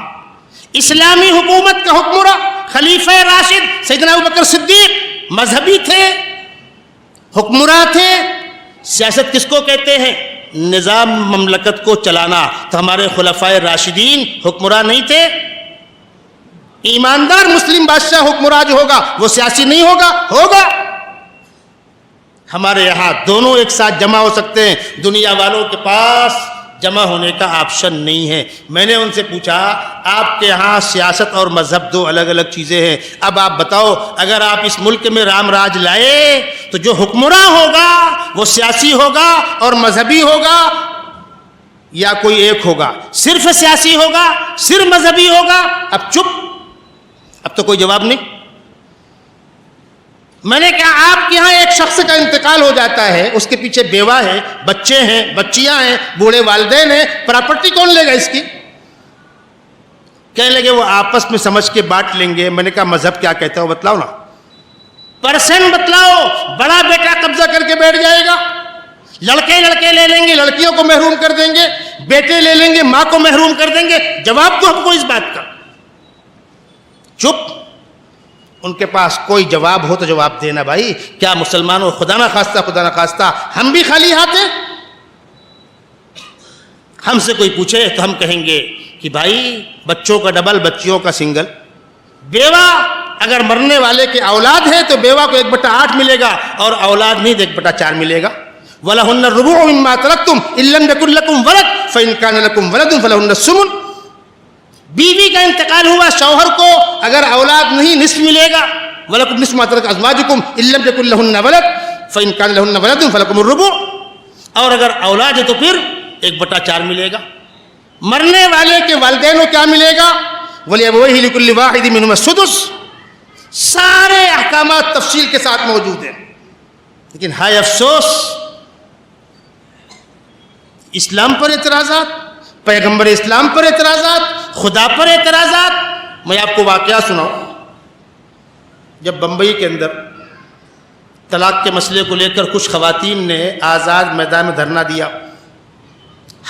اسلامی حکومت کا حکمراں خلیفہ راشد سیدنا ابوبکر صدیق مذہبی تھے، حکمراں تھے. سیاست کس کو کہتے ہیں؟ نظام مملکت کو چلانا. تو ہمارے خلفائے راشدین حکمراں نہیں تھے؟ ایماندار مسلم بادشاہ حکمراں جو ہوگا وہ سیاسی نہیں ہوگا؟ ہوگا. ہمارے یہاں دونوں ایک ساتھ جمع ہو سکتے ہیں. دنیا والوں کے پاس جمع ہونے کا آپشن نہیں ہے. میں نے ان سے پوچھا آپ کے ہاں سیاست اور مذہب دو الگ الگ چیزیں ہیں. اب آپ بتاؤ اگر آپ اس ملک میں رام راج لائے تو جو حکمراں ہوگا وہ سیاسی ہوگا اور مذہبی ہوگا یا کوئی ایک ہوگا؟ صرف سیاسی ہوگا؟ صرف مذہبی ہوگا؟ اب چپ. اب تو کوئی جواب نہیں. میں نے کہا آپ کے یہاں ایک شخص کا انتقال ہو جاتا ہے، اس کے پیچھے بیوہ ہے، بچے ہیں، بچیاں ہیں، بوڑھے والدین ہیں، پراپرٹی کون لے گا اس کی؟ کہنے لگے وہ آپس میں سمجھ کے بانٹ لیں گے. میں نے کہا مذہب کیا کہتا ہے وہ بتلاؤ نا. پرسن بتلاؤ. بڑا بیٹا قبضہ کر کے بیٹھ جائے گا، لڑکے لے لیں گے، لڑکیوں کو محروم کر دیں گے، بیٹے لے لیں گے، ماں کو محروم کر دیں گے. جواب تو ہم کو اس بات کا. چپ. ان کے پاس کوئی جواب ہو تو جواب دینا بھائی. کیا مسلمانوں خدا نہ خواستہ ہم بھی خالی ہاتھ ہیں؟ ہم سے کوئی پوچھے تو ہم کہیں گے کہ بھائی بچوں کا ڈبل، بچیوں کا سنگل. بیوہ اگر مرنے والے کے اولاد ہے تو بیوہ کو 1/8 ملے گا اور اولاد نہیں تو 1/4 ملے گا. وَلَهُنَّ الرُّبُعُ مِمَّا تَرَكْتُمْ إِن لَّمْ يَكُن لَّكُمْ وَلَدٌ فَإِن كَانَ لَكُمْ وَلَدٌ فَلَهُنَّ الثُّمُنُ. بیوی کا انتقال ہوا، شوہر کو اگر اولاد نہیں نصف ملے گا. وَلَكُمْ نِصْفُ مَا تَرَكَ أَزْوَاجُكُمْ إِن لَّمْ يَكُن لَّهُنَّ وَلَدٌ فَإِن كَانَ لَهُنَّ وَلَدٌ فَلَكُمُ الرُّبُعُ. اور اگر اولاد ہے تو پھر 1/4 ملے گا. مرنے والے کے والدین کو کیا ملے گا؟ وَلِأَبَوَيْهِ لِكُلِّ وَاحِدٍ مِّنْهُمَا السُّدُسُ. سارے احکامات تفصیل کے ساتھ موجود ہیں. لیکن ہائے افسوس، اسلام پر اعتراضات، پیغمبر اسلام پر اعتراضات، خدا پر اعتراضات. میں آپ کو واقعہ سناؤں. جب بمبئی کے اندر طلاق کے مسئلے کو لے کر کچھ خواتین نے آزاد میدان میں دھرنا دیا،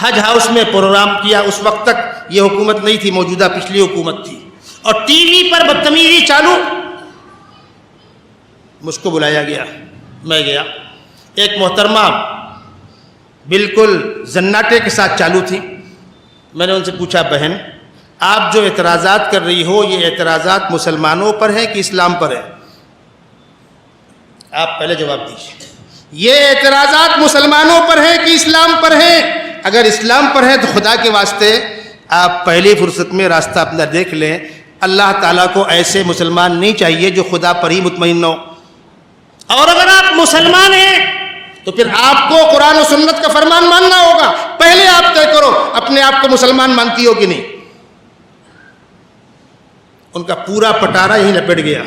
حج ہاؤس میں پروگرام کیا. اس وقت تک یہ حکومت نہیں تھی موجودہ، پچھلی حکومت تھی. اور ٹی وی پر بدتمیزی چالو. مجھ کو بلایا گیا، میں گیا. ایک محترمہ بالکل زناٹے کے ساتھ چالو تھی. میں نے ان سے پوچھا بہن آپ جو اعتراضات کر رہی ہو یہ اعتراضات مسلمانوں پر ہیں کہ اسلام پر ہے؟ آپ پہلے جواب دیجیے. یہ اعتراضات مسلمانوں پر ہیں کہ اسلام پر ہیں؟ اگر اسلام پر ہے تو خدا کے واسطے آپ پہلی فرصت میں راستہ اپنا دیکھ لیں. اللہ تعالیٰ کو ایسے مسلمان نہیں چاہیے جو خدا پر ہی مطمئن ہو. اور اگر آپ مسلمان ہیں تو پھر آپ کو قرآن و سنت کا فرمان ماننا ہوگا. پہلے آپ طے کرو اپنے آپ کو مسلمان مانتی ہو کہ نہیں. ان کا پورا پٹارا یہیں لپٹ گیا.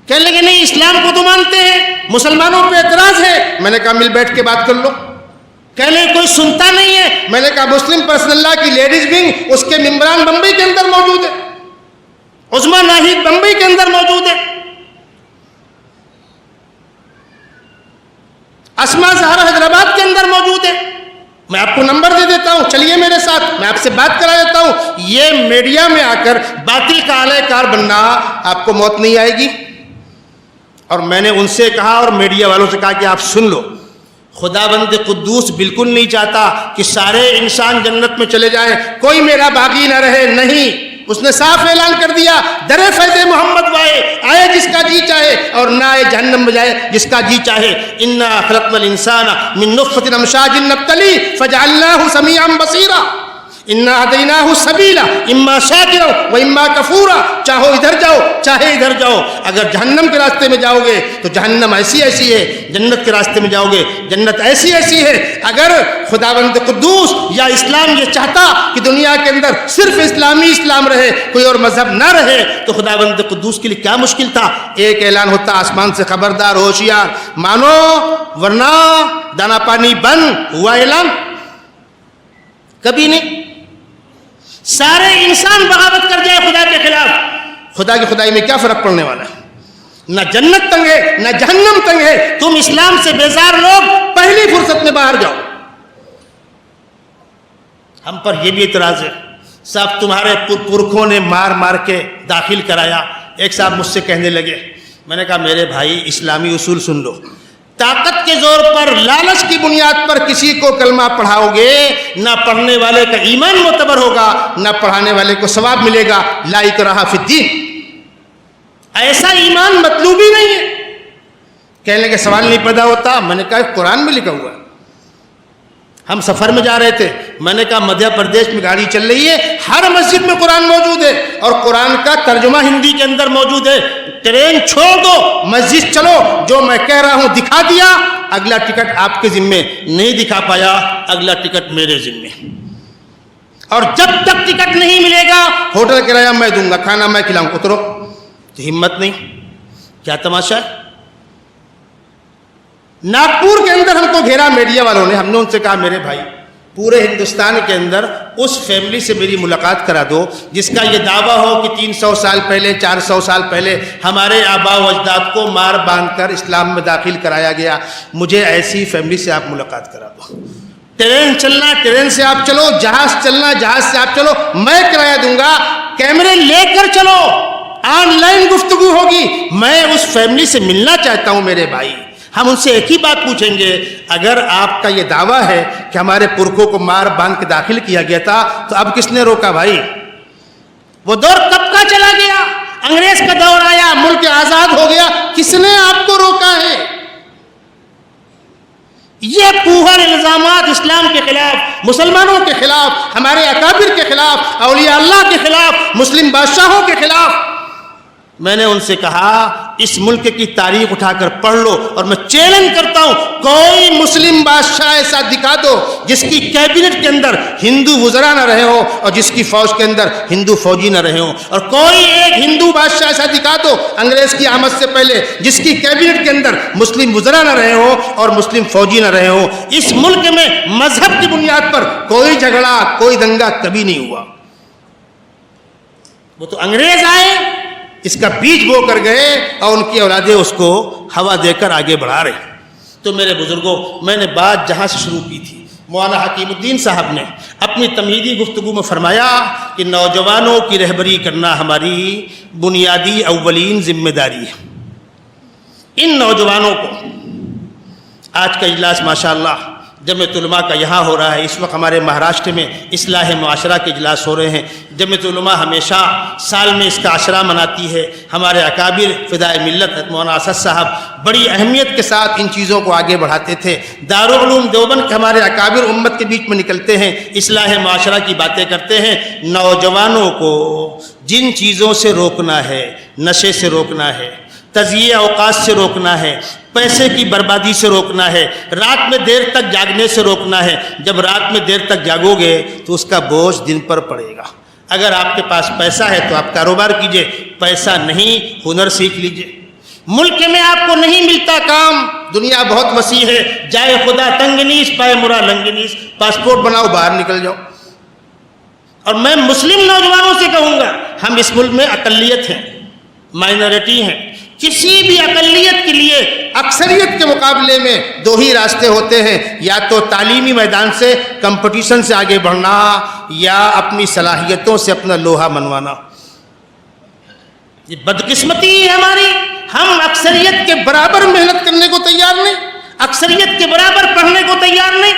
کہنے لگے نہیں اسلام کو تو مانتے ہیں، مسلمانوں پہ اعتراض ہے. میں نے کہا مل بیٹھ کے بات کر لو. کہنے لگے کوئی سنتا نہیں ہے. میں نے کہا مسلم پرسنل لا کی لیڈیز ونگ اس کے ممبران بمبئی کے اندر موجود ہے، عظما ناہید بمبئی کے اندر موجود ہے، اسما زہرا حیدرآباد کے اندر موجود ہے. میں آپ کو نمبر دے دیتا ہوں، چلیے میرے ساتھ، میں آپ سے بات کرا دیتا ہوں. یہ میڈیا میں آ کر باطل کا اعلی کار بننا آپ کو موت نہیں آئے گی. اور میں نے ان سے کہا اور میڈیا والوں سے کہا کہ آپ سن لو، خداوند قدوس بالکل نہیں چاہتا کہ سارے انسان جنت میں چلے جائیں، کوئی میرا باغی نہ رہے، نہیں، اس نے صاف اعلان کر دیا، در فیض محمد وائے آئے جس کا جی چاہے اور نہ آئے جہنم میں جائے جس کا جی چاہے۔ انا خلقنا الانسان من نطفۃ امشاج نبتلی فجعلناہ سمیعا بصیرا انا ہدیناہ السبیل اما شاکرا و اما کفورا، چاہو ادھر جاؤ چاہے ادھر جاؤ، اگر جہنم کے راستے میں جاؤ گے تو جہنم ایسی ایسی ہے، جنت کے راستے میں جاؤ گے جنت ایسی ایسی ہے۔ اگر خداوند قدوس یا اسلام یہ چاہتا کہ دنیا کے اندر صرف اسلام رہے، کوئی اور مذہب نہ رہے، تو خداوند قدوس کے لیے کیا مشکل تھا، ایک اعلان ہوتا آسمان سے، خبردار ہوشیار مانو ورنہ دانا پانی بند، ہوا اعلان؟ کبھی نہیں۔ سارے انسان بغاوت کر جائے خدا کے خلاف، خدا کی خدائی میں کیا فرق پڑنے والا ہے؟ نہ جنت تنگ ہے نہ جہنم تنگ ہے۔ تم اسلام سے بیزار لوگ پہلی فرصت میں باہر جاؤ۔ ہم پر یہ بھی اعتراض ہے، صاحب تمہارے پرکھوں نے مار مار کے داخل کرایا۔ ایک صاحب مجھ سے کہنے لگے، میں نے کہا میرے بھائی اسلامی اصول سن لو، طاقت کے زور پر، لالچ کی بنیاد پر کسی کو کلمہ پڑھاؤ گے، نہ پڑھنے والے کا ایمان معتبر ہوگا نہ پڑھانے والے کو ثواب ملے گا۔ لا اکراہ فی الدین، ایسا ایمان مطلوب ہی نہیں ہے۔ کہنے کے سوال نہیں پیدا ہوتا، میں نے کہا قرآن میں لکھا ہوا ہے۔ ہم سفر میں جا رہے تھے، میں نے کہا مدھیہ پردیش میں گاڑی چل رہی ہے، ہر مسجد میں قرآن موجود ہے اور قرآن کا ترجمہ ہندی کے اندر موجود ہے، ٹرین چھوڑ دو مسجد چلو، جو میں کہہ رہا ہوں دکھا دیا، اگلا ٹکٹ آپ کے ذمے، نہیں دکھا پایا اگلا ٹکٹ میرے ذمے، اور جب تک ٹکٹ نہیں ملے گا ہوٹل کرایہ میں دوں گا، کھانا میں کھلاؤں، اترو۔ تو ہمت نہیں، کیا تماشا ہے۔ ناگپور کے اندر ہم کو گھیرا میڈیا والوں نے، ہم نے ان سے کہا میرے بھائی پورے ہندوستان کے اندر اس فیملی سے میری ملاقات کرا دو جس کا یہ دعویٰ ہو کہ 300 سال پہلے 400 سال پہلے ہمارے آباء و اجداد کو مار باندھ کر اسلام میں داخل کرایا گیا، مجھے ایسی فیملی سے آپ ملاقات کرا دو۔ ٹرین چلنا ٹرین سے آپ چلو، جہاز چلنا جہاز سے آپ چلو، میں کرایہ دوں گا، کیمرے لے کر چلو، آن لائن گفتگو ہوگی۔ میں اس فیملی سے ملنا چاہتا ہوں میرے بھائی۔ ہم ان سے ایک ہی بات پوچھیں گے، اگر آپ کا یہ دعویٰ ہے کہ ہمارے پرکھوں کو مار باندھ کے داخل کیا گیا تھا تو اب کس نے روکا بھائی؟ وہ دور کب کا چلا گیا، انگریز کا دور آیا، ملک آزاد ہو گیا، کس نے آپ کو روکا ہے؟ یہ پوہر الزامات اسلام کے خلاف، مسلمانوں کے خلاف، ہمارے اکابر کے خلاف، اولیاء اللہ کے خلاف، مسلم بادشاہوں کے خلاف۔ میں نے ان سے کہا اس ملک کی تاریخ اٹھا کر پڑھ لو، اور میں چیلنج کرتا ہوں کوئی مسلم بادشاہ ایسا دکھا دو جس کی کیبنٹ کے اندر ہندو وزراء نہ رہے ہوں اور جس کی فوج کے اندر ہندو فوجی نہ رہے ہوں، اور کوئی ایک ہندو بادشاہ ایسا دکھا دو انگریز کی آمد سے پہلے جس کی کیبنٹ کے اندر مسلم وزراء نہ رہے ہوں اور مسلم فوجی نہ رہے ہوں۔ اس ملک میں مذہب کی بنیاد پر کوئی جھگڑا کوئی دنگا کبھی نہیں ہوا۔ وہ تو انگریز آئے، اس کا بیج بو کر گئے اور ان کی اولادیں اس کو ہوا دے کر آگے بڑھا رہے۔ تو میرے بزرگوں، میں نے بات جہاں سے شروع کی تھی، مولانا حکیم الدین صاحب نے اپنی تمہیدی گفتگو میں فرمایا کہ نوجوانوں کی رہبری کرنا ہماری بنیادی اولین ذمہ داری ہے۔ ان نوجوانوں کو، آج کا اجلاس ماشاءاللہ جمعیت علماء کا یہاں ہو رہا ہے، اس وقت ہمارے مہاراشٹر میں اصلاح معاشرہ کے اجلاس ہو رہے ہیں۔ جمعیت علماء ہمیشہ سال میں اس کا عشرہ مناتی ہے۔ ہمارے اکابر فدائے ملت مولانا اسد صاحب بڑی اہمیت کے ساتھ ان چیزوں کو آگے بڑھاتے تھے۔ دارالعلوم دیوبند کے ہمارے اکابر امت کے بیچ میں نکلتے ہیں، اصلاح معاشرہ کی باتیں کرتے ہیں۔ نوجوانوں کو جن چیزوں سے روکنا ہے، نشے سے روکنا ہے، تضییع اوقات سے روکنا ہے، پیسے کی بربادی سے روکنا ہے، رات میں دیر تک جاگنے سے روکنا ہے۔ جب رات میں دیر تک جاگو گے تو اس کا بوجھ دن پر پڑے گا۔ اگر آپ کے پاس پیسہ ہے تو آپ کاروبار کیجئے، پیسہ نہیں ہنر سیکھ لیجئے۔ ملک میں آپ کو نہیں ملتا کام، دنیا بہت وسیع ہے، جائے خدا تنگ نیس پائے مرا لنگ نیس، پاسپورٹ بناؤ باہر نکل جاؤ۔ اور میں مسلم نوجوانوں سے کہوں گا، ہم اس ملک میں اقلیت ہیں، مائنورٹی ہیں، کسی بھی اقلیت کے لیے اکثریت کے مقابلے میں دو ہی راستے ہوتے ہیں، یا تو تعلیمی میدان سے کمپٹیشن سے آگے بڑھنا یا اپنی صلاحیتوں سے اپنا لوہا منوانا۔ یہ بدقسمتی ہے ہماری، ہم اکثریت کے برابر محنت کرنے کو تیار نہیں, اکثریت کے برابر پڑھنے کو تیار نہیں.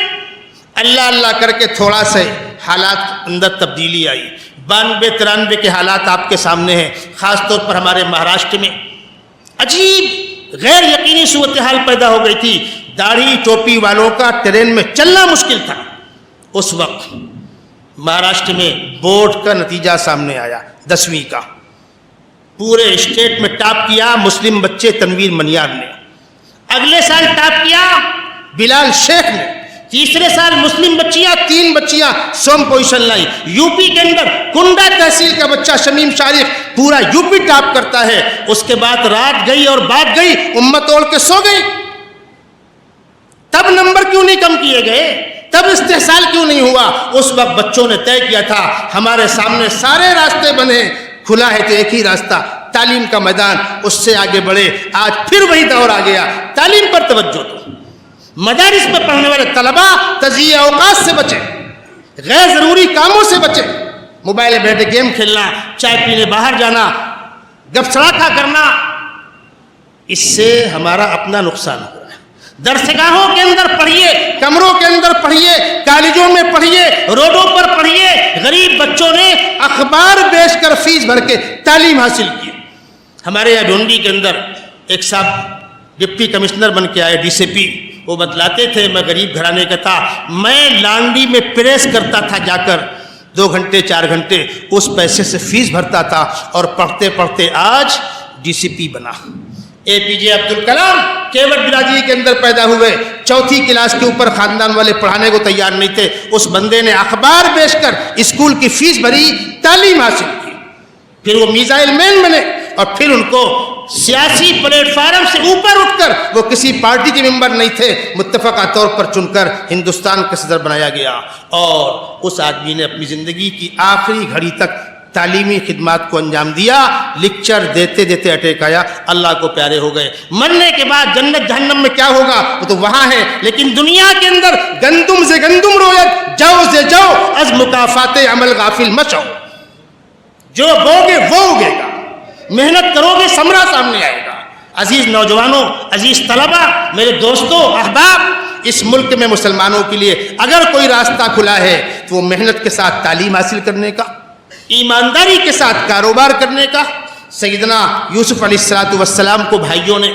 اللہ اللہ کر کے تھوڑا سا حالات اندر تبدیلی آئی. 92-93 کے حالات آپ کے سامنے ہیں. خاص طور پر ہمارے مہاراشٹر میں عجیب غیر یقینی صورتحال پیدا ہو گئی تھی. داڑھی ٹوپی والوں کا ٹرین میں چلنا مشکل تھا. اس وقت مہاراشٹر میں بورڈ کا نتیجہ سامنے آیا 10ویں کا. پورے اسٹیٹ میں ٹاپ کیا مسلم بچے تنویر منیار نے. اگلے سال ٹاپ کیا بلال شیخ نے. تیسرے سال مسلم بچیاں 3 بچیاں سوم پوزیشن لائی. یو پی کے اندر کنڈا تحصیل کا بچہ شمیم شارف پورا یو پی ٹاپ کرتا ہے. اس کے بعد رات گئی اور بات گئی, امت اوڑھ کے سو گئی. تب نمبر کیوں نہیں کم کیے گئے؟ تب استحصال کیوں نہیں ہوا؟ اس وقت بچوں نے طے کیا تھا ہمارے سامنے سارے راستے بنے, کھلا ہے تو ایک ہی راستہ تعلیم کا میدان, اس سے آگے بڑھے. آج پھر وہی دور آ گیا. تعلیم پر توجہ دو. مدارس میں پڑھنے والے طلباء تضییع اوقات سے بچیں, غیر ضروری کاموں سے بچیں. موبائل میں بیٹھے گیم کھیلنا, چائے پینے باہر جانا, گپ سڑاکھا کرنا, اس سے ہمارا اپنا نقصان ہو رہا ہے. درسگاہوں کے اندر پڑھیے, کمروں کے اندر پڑھیے, کالجوں میں پڑھیے, روڈوں پر پڑھیے. غریب بچوں نے اخبار بیچ کر فیس بھر کے تعلیم حاصل کی. ہمارے یہاں ڈھونڈی کے اندر ایک صاحب ڈپٹی کمشنر بن کے آئے, ڈی سی پی. وہ بتلاتے تھے میں غریب گھرانے کا تھا, میں لانڈی میں پریس کرتا تھا جا کر 2 گھنٹے 4 گھنٹے, اس پیسے سے فیس بھرتا تھا اور پڑھتے پڑھتے آج ڈی سی پی بنا. اے پی جے عبد الکلام کیوٹ برادری کے اندر پیدا ہوئے, 4تھی کلاس کے اوپر خاندان والے پڑھانے کو تیار نہیں تھے. اس بندے نے اخبار بیچ کر اسکول کی فیس بھری, تعلیم حاصل کی. پھر وہ میزائل مین بنے اور پھر ان کو سیاسی پلیٹ فارم سے اوپر اٹھ کر, وہ کسی پارٹی کے ممبر نہیں تھے, متفقہ طور پر چن کر ہندوستان کا صدر بنایا گیا. اور اس آدمی نے اپنی زندگی کی آخری گھڑی تک تعلیمی خدمات کو انجام دیا. لیکچر دیتے دیتے اٹیک آیا, اللہ کو پیارے ہو گئے. مرنے کے بعد جنت جہنم میں کیا ہوگا وہ تو وہاں ہے, لیکن دنیا کے اندر گندم سے گندم رویت, جو سے جو از مکافات عمل غافل مچو. جو بوگے وہ اگے گا, محنت کرو گے ثمرہ سامنے آئے گا. عزیز نوجوانوں, عزیز طلبہ, میرے دوستوں, احباب, اس ملک میں مسلمانوں کے لیے اگر کوئی راستہ کھلا ہے تو وہ محنت کے ساتھ تعلیم حاصل کرنے کا, ایمانداری کے ساتھ کاروبار کرنے کا. سیدنا یوسف علیہ السلام کو بھائیوں نے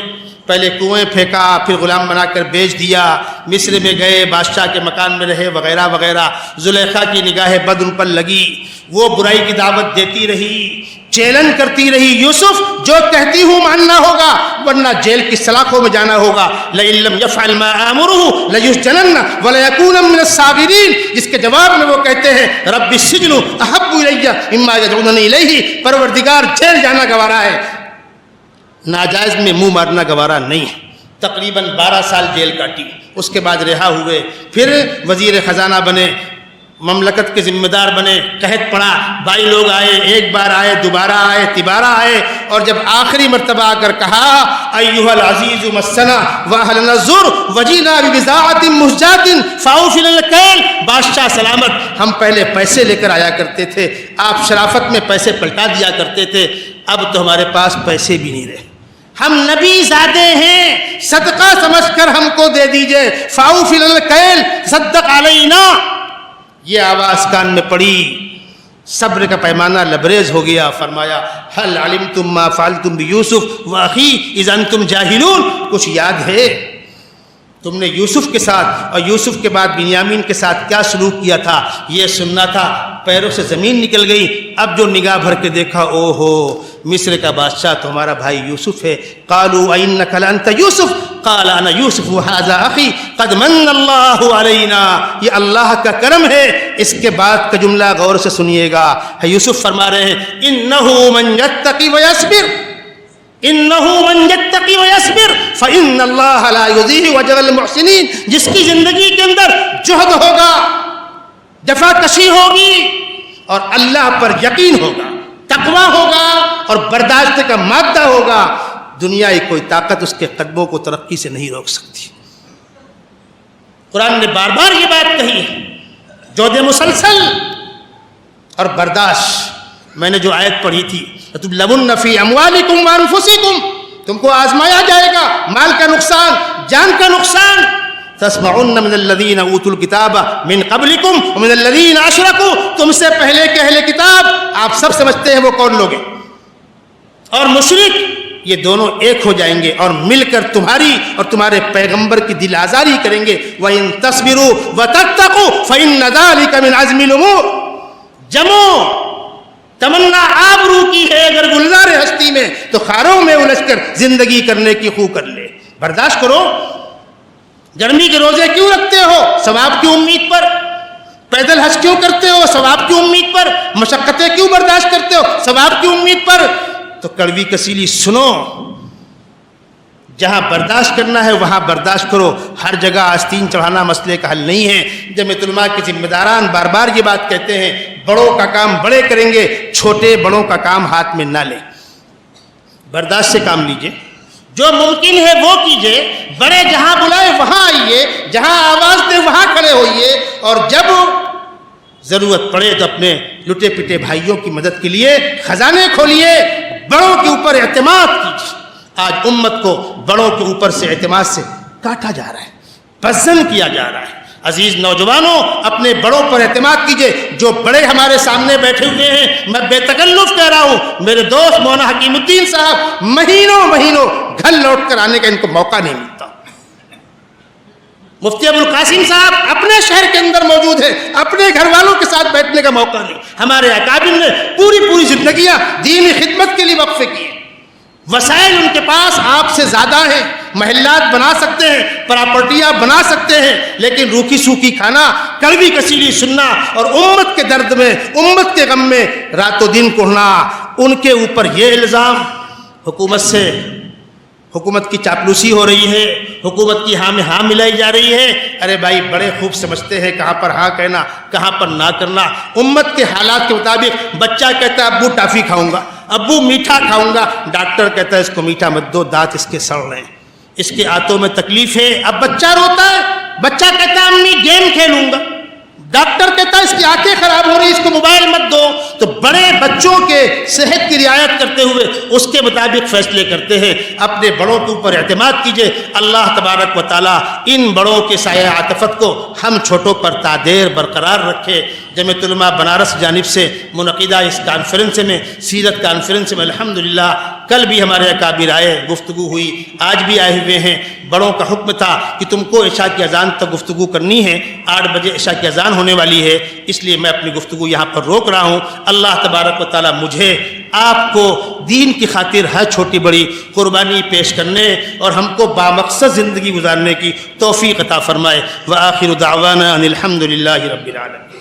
پہلے کنویں پھینکا, پھر غلام بنا کر بیچ دیا, مصر میں گئے, بادشاہ کے مکان میں رہے, وغیرہ وغیرہ. زلیخا کی نگاہ بد ان پر لگی, وہ برائی کی دعوت دیتی رہی, چیلنج کرتی رہی. یوسف جو کہتی ہوں ماننا ہوگا ورنہ جیل کی سلاخوں میں جانا ہوگا. لئن لم یفعل ما آمرہ لیسجنن ولیکون من الصاغرین. جس کے جواب میں وہ کہتے ہیں رب السجن احب الی مما یدعوننی الیہ, پروردگار جیل جانا گوارا ہے, ناجائز میں منہ مارنا گوارا نہیں. تقریباً 12 سال جیل کاٹی, اس کے بعد رہا ہوئے, پھر وزیر خزانہ بنے, مملکت کے ذمہ دار بنے. قحط پڑا, 22 لوگ آئے, ایک بار آئے, دوبارہ آئے, تیبارہ آئے, اور جب آخری مرتبہ آ کر کہا ایھا العزیز مسنا واہلنا الضر وجینا ببضاعۃ مزجاۃ فاوف لنا الکیل. بادشاہ سلامت, ہم پہلے پیسے لے کر آیا کرتے تھے, آپ شرافت میں پیسے پلٹا دیا کرتے تھے, اب تو ہمارے پاس پیسے بھی نہیں رہے, ہم نبی زادے ہیں, صدقہ سمجھ کر ہم کو دے دیجئے. فاوف لنا الکیل صدق علینا. یہ آواز کان میں پڑی, صبر کا پیمانہ لبریز ہو گیا. فرمایا هل علمتم ما فعلتم بیوسف واخی اذ انتم جاہلون. کچھ یاد ہے تم نے یوسف کے ساتھ اور یوسف کے بعد بنیامین کے ساتھ کیا سلوک کیا تھا؟ یہ سننا تھا. پیروں سے زمین نکل گئی. اب جو نگاہ بھر کے دیکھا, او ہو مصر کا بادشاہ تو ہمارا بھائی یوسف ہے. قالوا اینک لانت یوسف قال انا یوسف وھذا اخی قد من اللہ علینا. یہ اللہ کا کرم ہے. اس کے بعد کا جملہ غور سے سنیے گا. یوسف فرما رہے ہیں انہ من یتقی ویصبر, انہ من یتقی ویصبر فان اللہ لا یضیع اجر المحسنین. جس کی زندگی کے اندر جہد ہوگا, جفا کشی ہوگی, اور اللہ پر یقین ہوگا, تقویٰ ہوگا اور برداشت کا مادہ ہوگا, دنیا کی کوئی طاقت اس کے قدموں کو ترقی سے نہیں روک سکتی. قرآن نے بار بار یہ بات کہی ہے, جود مسلسل اور برداشت. میں نے جو آیت پڑھی تھی لَتُبْلَوُنَّ فِي أَمْوَالِكُمْ وَأَنفُسِكُمْ تم کو آزمایا جائے گا، مال کا نقصان، جان کا نقصان. تسمعن من الذین اوتوا الکتاب من قبلکم ومن الذین اشرکوا، تم سے پہلے کے اہل کتاب آپ سب سمجھتے ہیں وہ کون لوگ ہیں، اور مشرک، یہ دونوں ایک ہو جائیں گے اور مل کر تمہاری اور تمہارے پیغمبر کی دل آزاری کریں گے. وَإِن تَصْبِرُوا وَتَتَّقُوا فَإِنَّ ذَلِكَ مِنْ عَزْمِ الْأُمُورِ. جمو تمنا آبرو کی ہے اگر گلزار ہستی میں تو خاروں میں الجھ کر زندگی کرنے کی خو کر لے. برداشت کرو. گرمی کے روزے کیوں رکھتے ہو؟ ثواب کی امید پر. پیدل حج کیوں کرتے ہو؟ ثواب کی امید پر. مشقتیں کیوں برداشت کرتے ہو؟ ثواب کی امید پر. تو کڑوی کسیلی سنو، جہاں برداشت کرنا ہے وہاں برداشت کرو. ہر جگہ آستین چڑھانا مسئلے کا حل نہیں ہے. جمعیت علماء کے ذمہ داران بار بار یہ بات کہتے ہیں، بڑوں کا کام بڑے کریں گے، چھوٹے بڑوں کا کام ہاتھ میں نہ لیں. برداشت سے کام لیجئے، جو ممکن ہے وہ کیجئے. بڑے جہاں بلائے وہاں آئیے، جہاں آواز دے وہاں کھڑے ہوئیے، اور جب ضرورت پڑے تو اپنے لٹے پٹے بھائیوں کی مدد کے لیے خزانے کھولیے. بڑوں کے اوپر اعتماد کیجیے. آج امت کو بڑوں کے اوپر سے اعتماد سے کاٹا جا رہا ہے، پسند کیا جا رہا ہے. عزیز نوجوانوں، اپنے بڑوں پر اعتماد کیجئے. جو بڑے ہمارے سامنے بیٹھے ہوئے ہیں، میں بے تکلف کہہ رہا ہوں، میرے دوست مولانا حکیم الدین صاحب مہینوں گھر لوٹ کر آنے کا ان کو موقع نہیں ملتا. مفتی ابو القاسم صاحب اپنے شہر کے اندر موجود ہیں، اپنے گھر والوں کے ساتھ بیٹھنے کا موقع نہیں. ہمارے اکابر نے پوری زندگیاں دینی خدمت کے لیے وقف کی. وسائل ان کے پاس آپ سے زیادہ ہیں، محلات بنا سکتے ہیں، پراپرٹیاں بنا سکتے ہیں، لیکن روکھی سوکھی کھانا، کڑوی کسیلی سننا اور امت کے درد میں، امت کے غم میں رات و دن کوڑنا، ان کے اوپر یہ الزام. حکومت کی چاپلوسی ہو رہی ہے، حکومت کی ہاں میں ہاں ملائی جا رہی ہے. ارے بھائی، بڑے خوب سمجھتے ہیں کہاں پر ہاں کہنا، کہاں پر نہ کرنا. امت کے حالات کے مطابق بچہ کہتا ہے ابو ٹافی کھاؤں گا، ابو میٹھا کھاؤں گا. ڈاکٹر کہتا ہے اس کو میٹھا مت دو، دانت اس کے سڑ رہے ہیں، اس کے آنتوں میں تکلیف ہے. اب بچہ روتا ہے، بچہ کہتا ہے امی گیم کھیلوں گا. ڈاکٹر کہتا ہے اس کی آنکھیں خراب ہو رہی، اس کو موبائل مت دو. تو بڑے بچوں کے صحت کی رعایت کرتے ہوئے اس کے مطابق فیصلے کرتے ہیں. اپنے بڑوں کے اوپر اعتماد کیجئے. اللہ تبارک و تعالیٰ ان بڑوں کے سایہ عاطفت کو ہم چھوٹوں پر تادیر برقرار رکھے. جمعیت علماء بنارس جانب سے منعقدہ اس کانفرنس میں، سیرت کانفرنس میں الحمدللہ کل بھی ہمارے اکابر آئے، گفتگو ہوئی، آج بھی آئے ہوئے ہیں. بڑوں کا حکم تھا کہ تم کو عشاء کی اذان تک گفتگو کرنی ہے، 8 بجے عشاء کی اذان ہونے والی ہے، اس لیے میں اپنی گفتگو یہاں پر روک رہا ہوں. اللہ تبارک و تعالیٰ مجھے آپ کو دین کی خاطر ہر چھوٹی بڑی قربانی پیش کرنے اور ہم کو بامقصد زندگی گزارنے کی توفیق عطا فرمائے. وآخر دعوانا ان الحمد للہ رب العالمین.